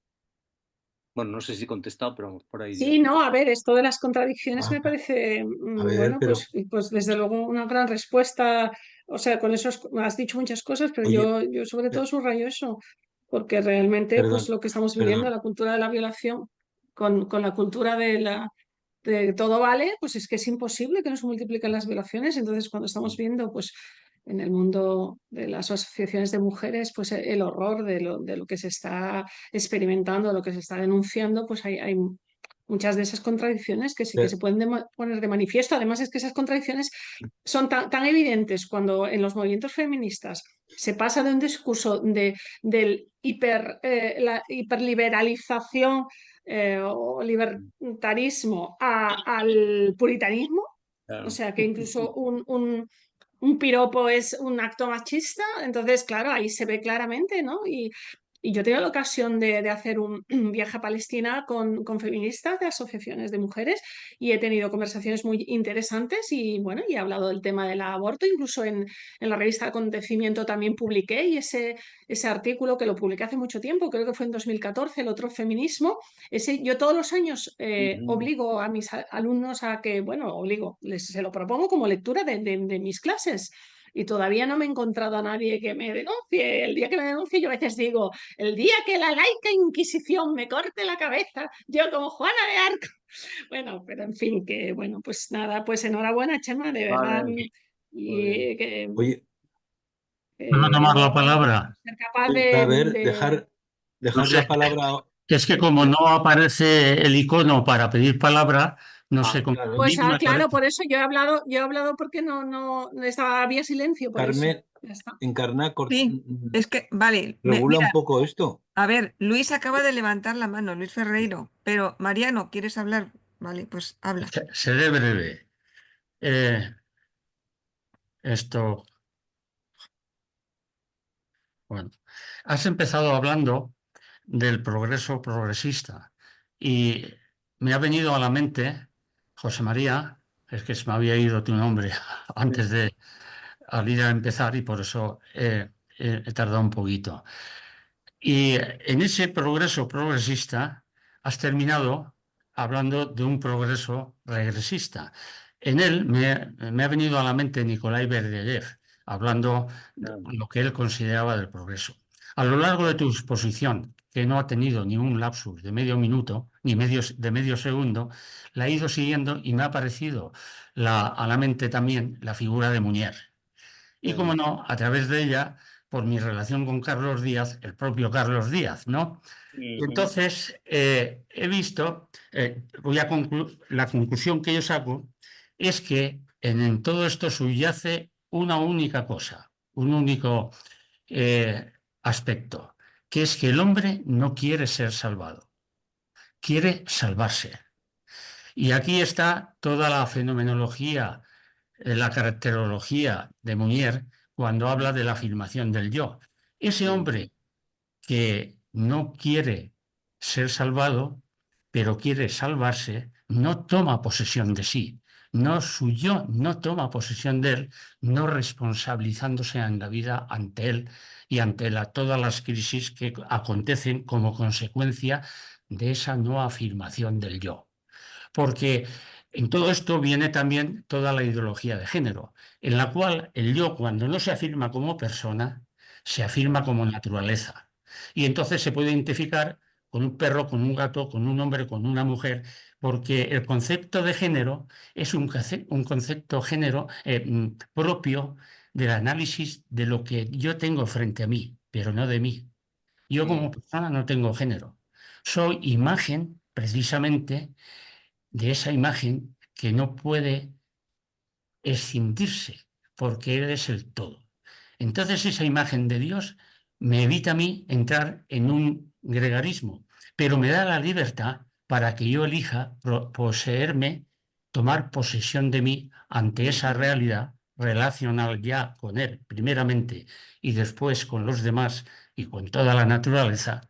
Bueno, no sé si he contestado, pero vamos por ahí. Sí, no, a ver, esto de las contradicciones me parece, A ver, bueno, pero, pues desde luego una gran respuesta. O sea, con eso has dicho muchas cosas, pero oye, yo sobre todo subrayo eso, porque realmente pues perdón, lo que estamos viviendo, la cultura de la violación, con la cultura de todo vale, pues es que es imposible que no se multipliquen las violaciones. Entonces, cuando estamos viendo, pues en el mundo de las asociaciones de mujeres, pues el horror de lo que se está experimentando, lo que se está denunciando, pues hay muchas de esas contradicciones que sí que se pueden poner de manifiesto. Además, es que esas contradicciones son tan evidentes cuando en los movimientos feministas se pasa de un discurso la hiperliberalización o libertarismo al puritanismo, o sea que incluso un piropo es un acto machista. Entonces, claro, ahí se ve claramente, ¿no? Y yo he tenido la ocasión de hacer un viaje a Palestina con feministas de asociaciones de mujeres y he tenido conversaciones muy interesantes y bueno, y he hablado del tema del aborto, incluso en la revista Acontecimiento también publiqué, y ese artículo que lo publiqué hace mucho tiempo, creo que fue en 2014, el otro feminismo. Yo todos los años obligo a mis alumnos a que, bueno, se lo propongo como lectura de mis clases. Y todavía no me he encontrado a nadie que me denuncie. El día que me denuncie, yo a veces digo, el día que la laica Inquisición me corte la cabeza, yo como Juana de Arco. Bueno, pero en fin, que bueno, pues nada, pues enhorabuena, Chema, de verdad. Vale, Y que oye, ¿Puedo tomar la enhorabuena por palabra? ser capaz a ver, de... dejar No sé, la palabra. que es que como no aparece el icono para pedir palabra, No Ah, sé cómo. claro. A Pues mí me claro, parece. por eso yo he hablado porque no había silencio, por eso. Carmen, Ya está. Encarna, Sí, es que, vale, regula mira, un poco esto. a ver, Luis acaba de levantar la mano, Luis Ferreiro, pero Mariano, ¿quieres hablar? Vale, pues habla. Seré breve. Esto, bueno, has empezado hablando del progreso progresista y me ha venido a la mente, José María, es que se me había ido tu nombre antes de al ir a empezar y por eso he tardado un poquito. Y en ese progreso progresista has terminado hablando de un progreso regresista. En él me ha venido a la mente Nikolai Berdyaev, hablando de lo que él consideraba del progreso. A lo largo de tu exposición, que no ha tenido ni un lapsus de medio minuto, ni de medio segundo, la he ido siguiendo y me ha aparecido a la mente también la figura de Munier. Y como no, a través de ella, por mi relación con Carlos Díaz, el propio Carlos Díaz, ¿no? Y entonces he visto, la conclusión que yo saco es que en todo esto subyace una única cosa, un único aspecto, que es que el hombre no quiere ser salvado, quiere salvarse. Y aquí está toda la fenomenología, la caracterología de Munier cuando habla de la afirmación del yo. Ese hombre que no quiere ser salvado, pero quiere salvarse, no toma posesión de sí. No, su yo no toma posesión de él, no responsabilizándose en la vida ante él y ante todas las crisis que acontecen como consecuencia de esa no afirmación del yo. Porque en todo esto viene también toda la ideología de género, en la cual el yo, cuando no se afirma como persona, se afirma como naturaleza. Y entonces se puede identificar con un perro, con un gato, con un hombre, con una mujer, porque el concepto de género es un concepto género propio del análisis de lo que yo tengo frente a mí, pero no de mí. Yo como persona no tengo género. Soy imagen, precisamente, de esa imagen que no puede escindirse, porque Él es el todo. Entonces esa imagen de Dios me evita a mí entrar en un gregarismo, pero me da la libertad para que yo elija poseerme, tomar posesión de mí ante esa realidad relacional ya con Él, primeramente, y después con los demás y con toda la naturaleza,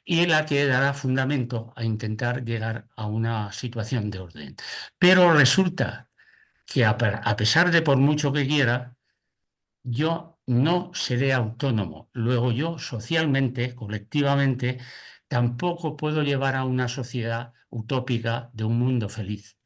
y la que dará fundamento a intentar llegar a una situación de orden. Pero resulta que a pesar de por mucho que quiera, yo no seré autónomo. Luego yo socialmente, colectivamente, tampoco puedo llevar a una sociedad utópica de un mundo feliz.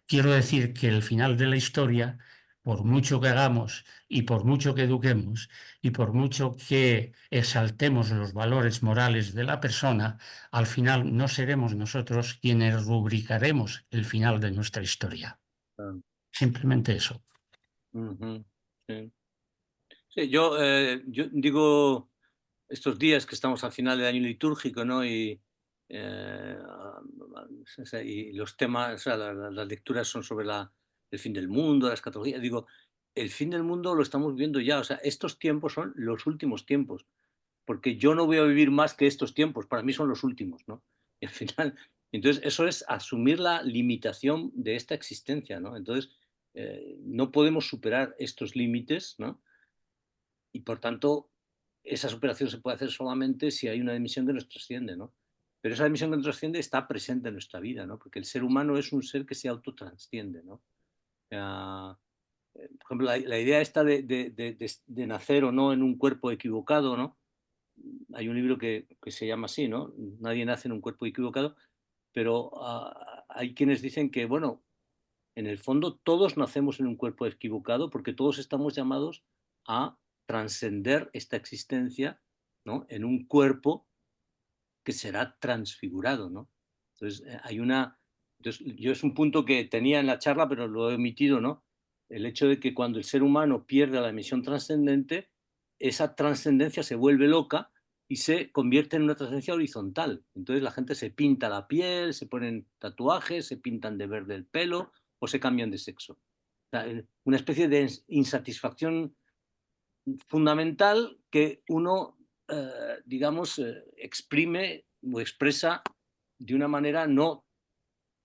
Quiero decir que el final de la historia, por mucho que hagamos y por mucho que eduquemos y por mucho que exaltemos los valores morales de la persona, al final no seremos nosotros quienes rubricaremos el final de nuestra historia. Simplemente eso. Sí. Sí, yo digo estos días que estamos al final del año litúrgico, ¿no? Y los temas, o sea, las lecturas son sobre el fin del mundo, la escatología. Digo, el fin del mundo lo estamos viendo ya, o sea, estos tiempos son los últimos tiempos, porque yo no voy a vivir más que estos tiempos, para mí son los últimos, ¿no? Y al final, entonces eso es asumir la limitación de esta existencia, ¿no? Entonces, no podemos superar estos límites, ¿no? Y por tanto, esa superación se puede hacer solamente si hay una dimensión que nos trasciende, ¿no? Pero esa dimensión que nos trasciende está presente en nuestra vida, ¿no? Porque el ser humano es un ser que se autotransciende, ¿no? Por ejemplo, la idea esta de nacer o no en un cuerpo equivocado, ¿no? Hay un libro que se llama así, ¿no? Nadie nace en un cuerpo equivocado, pero hay quienes dicen que, bueno, en el fondo todos nacemos en un cuerpo equivocado porque todos estamos llamados a trascender esta existencia, ¿no? En un cuerpo que será transfigurado, ¿no? Entonces, yo es un punto que tenía en la charla, pero lo he omitido, ¿no? El hecho de que cuando el ser humano pierde la dimensión trascendente, esa trascendencia se vuelve loca y se convierte en una trascendencia horizontal. Entonces la gente se pinta la piel, se ponen tatuajes, se pintan de verde el pelo o se cambian de sexo. O sea, una especie de insatisfacción fundamental que uno, digamos, exprime o expresa de una manera no,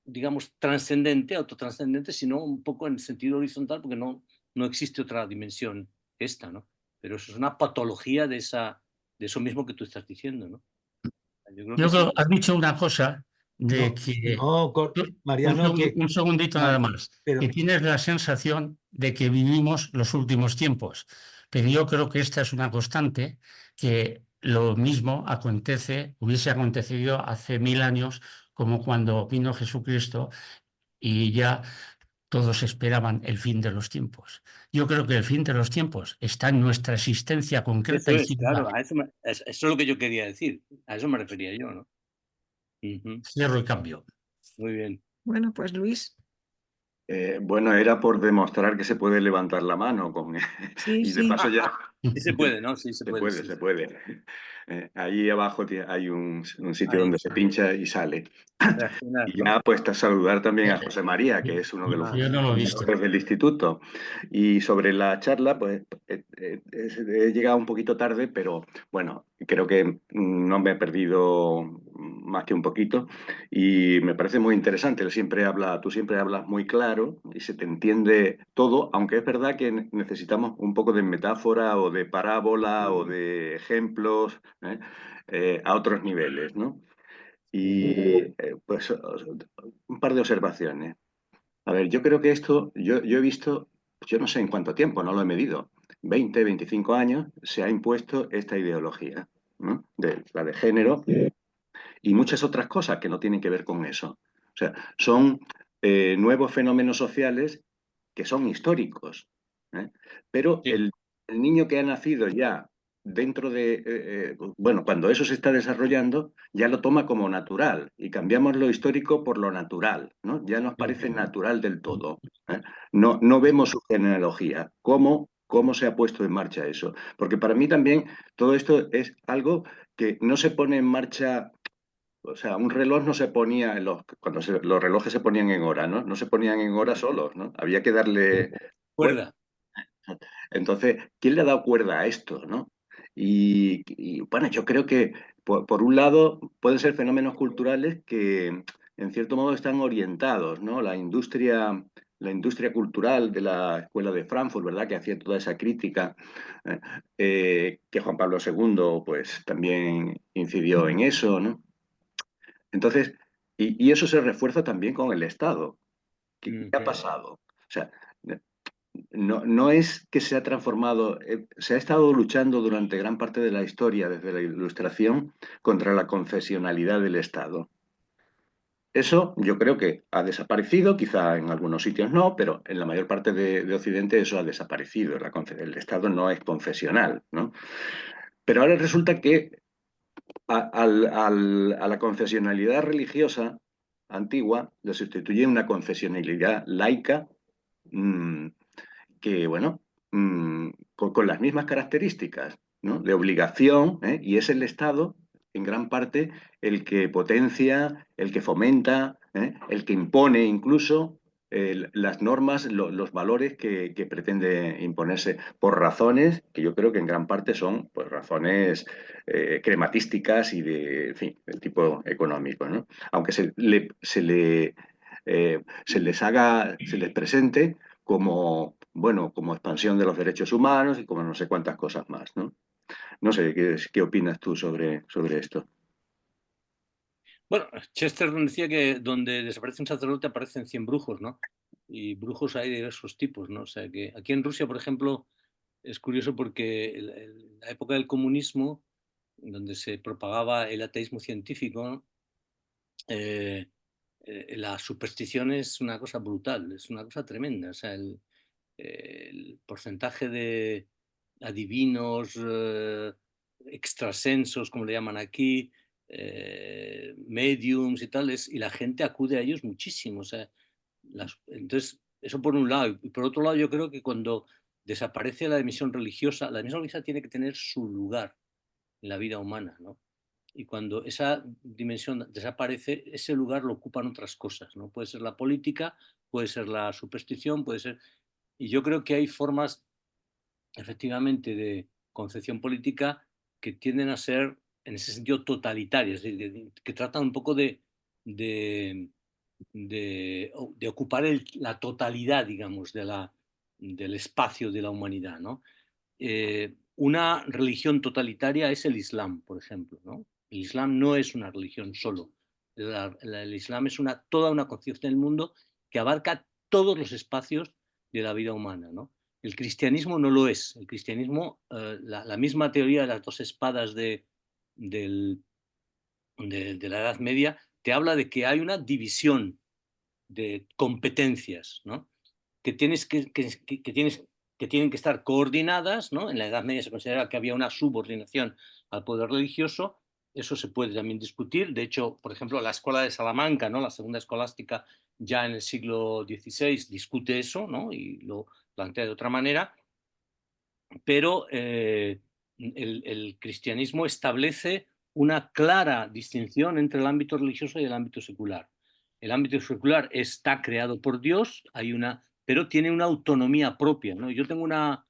digamos, trascendente, autotrascendente, sino un poco en sentido horizontal, porque no existe otra dimensión que esta, ¿no? Pero eso es una patología de eso mismo que tú estás diciendo, ¿no? Yo creo que Yo sí. creo, has dicho una cosa de No, que... no, Mariano, Un segundito nada más. pero Que tienes la sensación de que vivimos los últimos tiempos. Pero yo creo que esta es una constante, que lo mismo hubiese acontecido hace 1000 años, como cuando vino Jesucristo y ya todos esperaban el fin de los tiempos. Yo creo que el fin de los tiempos está en nuestra existencia concreta Eso y es, claro, singular. eso es lo que yo quería decir, a eso me refería yo, ¿no? Ujú. Cierro y cambio. Muy bien. Bueno, pues Luis, Bueno, era por demostrar que se puede levantar la mano sí, y de sí. paso ya Sí se puede, ¿no? Sí se se puede. puede, Sí. se puede. Ahí abajo hay un sitio Ahí donde se está. pincha y sale. Reaccionar, Y ¿no? ya pues a saludar también a José María, que es uno de los Yo no lo he visto. fundadores del instituto. Y sobre la charla, pues he llegado un poquito tarde, pero bueno, creo que no me he perdido más que un poquito. Y me parece muy interesante. Tú siempre hablas muy claro y se te entiende todo, aunque es verdad que necesitamos un poco de metáfora o de parábola o de ejemplos, a otros niveles, ¿no? Y pues un par de observaciones. A ver, yo creo que yo he visto, yo no sé en cuánto tiempo, no lo he medido, 20, 25 años se ha impuesto esta ideología, ¿no? La de género y muchas otras cosas que no tienen que ver con eso. O sea, son nuevos fenómenos sociales que son históricos, ¿eh? Pero Sí. el niño que ha nacido ya dentro bueno, cuando eso se está desarrollando, ya lo toma como natural y cambiamos lo histórico por lo natural, ¿no? Ya nos parece natural del todo, ¿eh? No vemos su genealogía, cómo se ha puesto en marcha eso. Porque para mí también todo esto es algo que no se pone en marcha. O sea, un reloj no se ponía, cuando los relojes se ponían en hora, ¿no? No se ponían en hora solos, ¿no? Había que darle cuerda. Cuerda. Entonces, ¿quién le ha dado cuerda a esto, no? Y, bueno, yo creo que por un lado pueden ser fenómenos culturales que en cierto modo están orientados, ¿no? La industria cultural de la Escuela de Frankfurt, ¿verdad? Que hacía toda esa crítica, que Juan Pablo II pues también incidió en eso, ¿no? Entonces, y eso se refuerza también con el Estado. ¿Qué ha pasado? O sea, no es que se ha transformado, se ha estado luchando durante gran parte de la historia, desde la Ilustración, contra la confesionalidad del Estado. Eso yo creo que ha desaparecido, quizá en algunos sitios no, pero en la mayor parte de Occidente eso ha desaparecido. El Estado no es confesional, ¿no? Pero ahora resulta que a la confesionalidad religiosa antigua le sustituye una confesionalidad laica, mmm, que, bueno, con las mismas características, ¿no? De obligación, y es el Estado, en gran parte, el que potencia, el que fomenta, el que impone incluso las normas, los valores que pretende imponerse por razones que yo creo que en gran parte son pues, razones crematísticas y en fin, del tipo económico, ¿no? Aunque se les presente como, bueno, como expansión de los derechos humanos y como no sé cuántas cosas más, ¿no? No sé, ¿qué opinas tú sobre esto? Bueno, Chesterton decía que donde desaparece un sacerdote aparecen 100 brujos, ¿no? Y brujos hay de diversos tipos, ¿no? O sea que aquí en Rusia, por ejemplo, es curioso porque en la época del comunismo, donde se propagaba el ateísmo científico, la superstición es una cosa brutal, es una cosa tremenda. O sea, el porcentaje de adivinos, extrasensos, como le llaman aquí, mediums y tales, y la gente acude a ellos muchísimo. O sea, entonces, eso por un lado. Y por otro lado, yo creo que cuando desaparece la dimensión religiosa tiene que tener su lugar. en la vida humana, ¿no? Y cuando esa dimensión desaparece, ese lugar lo ocupan otras cosas, ¿no? Puede ser la política, puede ser la superstición, puede ser... Y yo creo que hay formas, efectivamente, de concepción política que tienden a ser, en ese sentido, totalitarias, que tratan un poco de, de ocupar la totalidad, digamos, del espacio de la humanidad, ¿no? Una religión totalitaria es el Islam, por ejemplo, ¿no? El Islam no es una religión solo. El Islam es toda una concepción del mundo que abarca todos los espacios de la vida humana, ¿no? El cristianismo no lo es. El cristianismo, la misma teoría de las dos espadas de la Edad Media, te habla de que hay una división de competencias, ¿no? Que tienen que estar coordinadas, ¿no? En la Edad Media se considera que había una subordinación al poder religioso. Eso se puede también discutir. De hecho, por ejemplo, la Escuela de Salamanca, ¿no? La segunda escolástica, ya en el siglo XVI discute eso, ¿no? Y lo plantea de otra manera. Pero el cristianismo establece una clara distinción entre el ámbito religioso y el ámbito secular. El ámbito secular está creado por Dios, pero tiene una autonomía propia, ¿no? Yo tengo una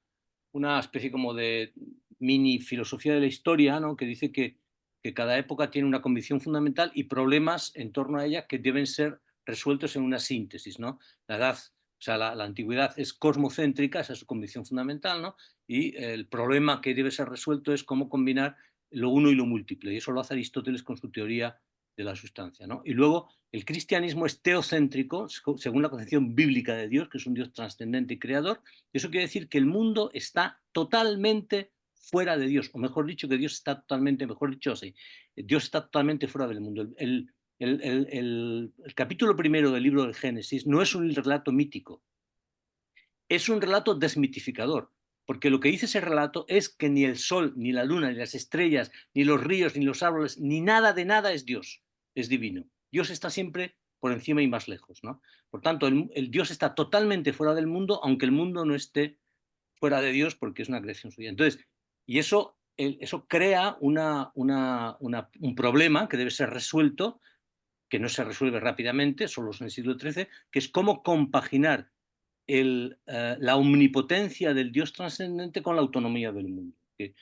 especie como de mini filosofía de la historia, ¿no? Que dice que cada época tiene una convicción fundamental y problemas en torno a ella que deben ser resueltos en una síntesis, ¿no? La antigüedad es cosmocéntrica, esa es su convicción fundamental, ¿no? Y el problema que debe ser resuelto es cómo combinar lo uno y lo múltiple, y eso lo hace Aristóteles con su teoría de la sustancia, ¿no? Y luego el cristianismo es teocéntrico, según la concepción bíblica de Dios, que es un Dios trascendente y creador. Eso quiere decir que el mundo está totalmente fuera de Dios, o mejor dicho, que Dios está totalmente, mejor dicho así, Dios está totalmente fuera del mundo. El capítulo primero del libro del Génesis no es un relato mítico, es un relato desmitificador, porque lo que dice ese relato es que ni el sol, ni la luna, ni las estrellas, ni los ríos, ni los árboles, ni nada de nada es Dios, es divino. Dios está siempre por encima y más lejos, ¿no? Por tanto, el Dios está totalmente fuera del mundo, aunque el mundo no esté fuera de Dios porque es una creación suya. Entonces, y eso crea un problema que debe ser resuelto, que no se resuelve rápidamente, solo en el siglo XIII, que es cómo compaginar la omnipotencia del Dios trascendente con la autonomía del mundo. Que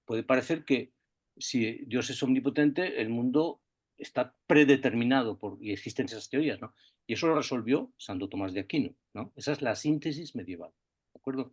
puede parecer que si Dios es omnipotente, el mundo está predeterminado y existen esas teorías, ¿no? Y eso lo resolvió Santo Tomás de Aquino, ¿no? Esa es la síntesis medieval, ¿de acuerdo?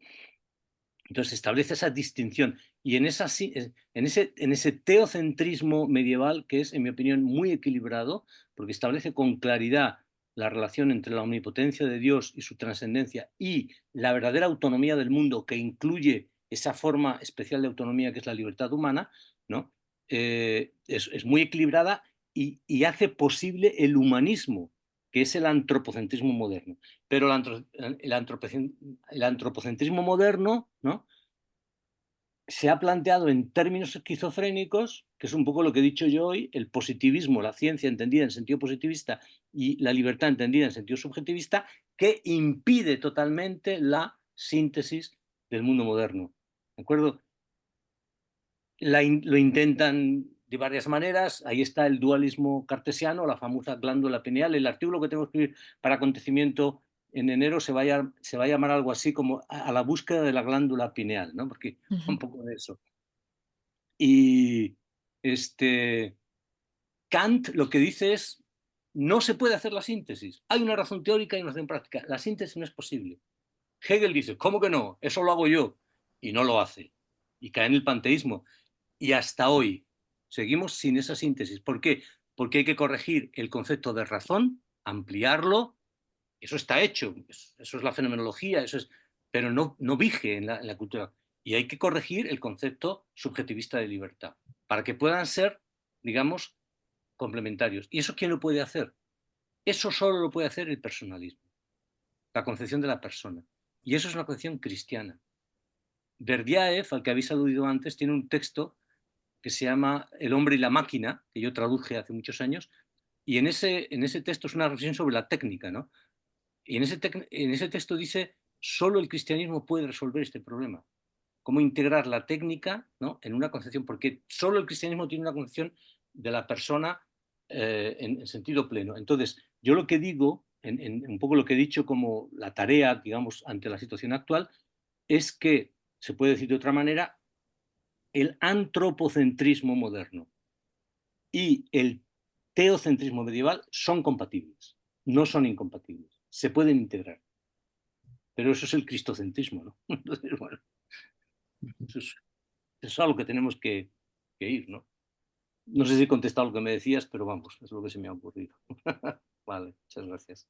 Entonces establece esa distinción y en ese teocentrismo medieval, que es, en mi opinión, muy equilibrado, porque establece con claridad la relación entre la omnipotencia de Dios y su trascendencia y la verdadera autonomía del mundo, que incluye esa forma especial de autonomía que es la libertad humana, ¿no? Es muy equilibrada y hace posible el humanismo, que es el antropocentrismo moderno. Pero el antropocentrismo moderno, ¿no?, se ha planteado en términos esquizofrénicos, que es un poco lo que he dicho yo hoy, el positivismo, la ciencia entendida en sentido positivista y la libertad entendida en sentido subjetivista, que impide totalmente la síntesis del mundo moderno. ¿De acuerdo? Lo intentan de varias maneras. Ahí está el dualismo cartesiano, la famosa glándula pineal. El artículo que tengo que escribir para acontecimiento en enero se va a llamar algo así como a la búsqueda de la glándula pineal, ¿no? Porque un poco de eso. Y Kant lo que dice es, no se puede hacer la síntesis. Hay una razón teórica y una razón práctica. La síntesis no es posible. Hegel dice, ¿cómo que no? Eso lo hago yo. Y no lo hace. Y cae en el panteísmo. Y hasta hoy seguimos sin esa síntesis. ¿Por qué? Porque hay que corregir el concepto de razón, ampliarlo. Eso está hecho. Eso es la fenomenología. Pero no vige en la cultura. Y hay que corregir el concepto subjetivista de libertad para que puedan ser, digamos, complementarios. ¿Y eso quién lo puede hacer? Eso solo lo puede hacer el personalismo, la concepción de la persona. Y eso es una concepción cristiana. Berdyaev, al que habéis aludido antes, tiene un texto que se llama El hombre y la máquina, que yo traduje hace muchos años, y en ese texto es una reflexión sobre la técnica, ¿no? Y en ese texto dice, solo el cristianismo puede resolver este problema. cómo integrar la técnica, ¿no?, en una concepción, porque solo el cristianismo tiene una concepción de la persona en sentido pleno. Entonces, yo lo que digo, en un poco lo que he dicho como la tarea, digamos, ante la situación actual, es que, se puede decir de otra manera, el antropocentrismo moderno y el teocentrismo medieval son compatibles, no son incompatibles, se pueden integrar. Pero eso es el cristocentrismo, ¿no? Entonces, bueno, eso es algo que tenemos que ir, ¿no? No sé si he contestado lo que me decías, pero vamos, es lo que se me ha ocurrido. Vale, muchas gracias.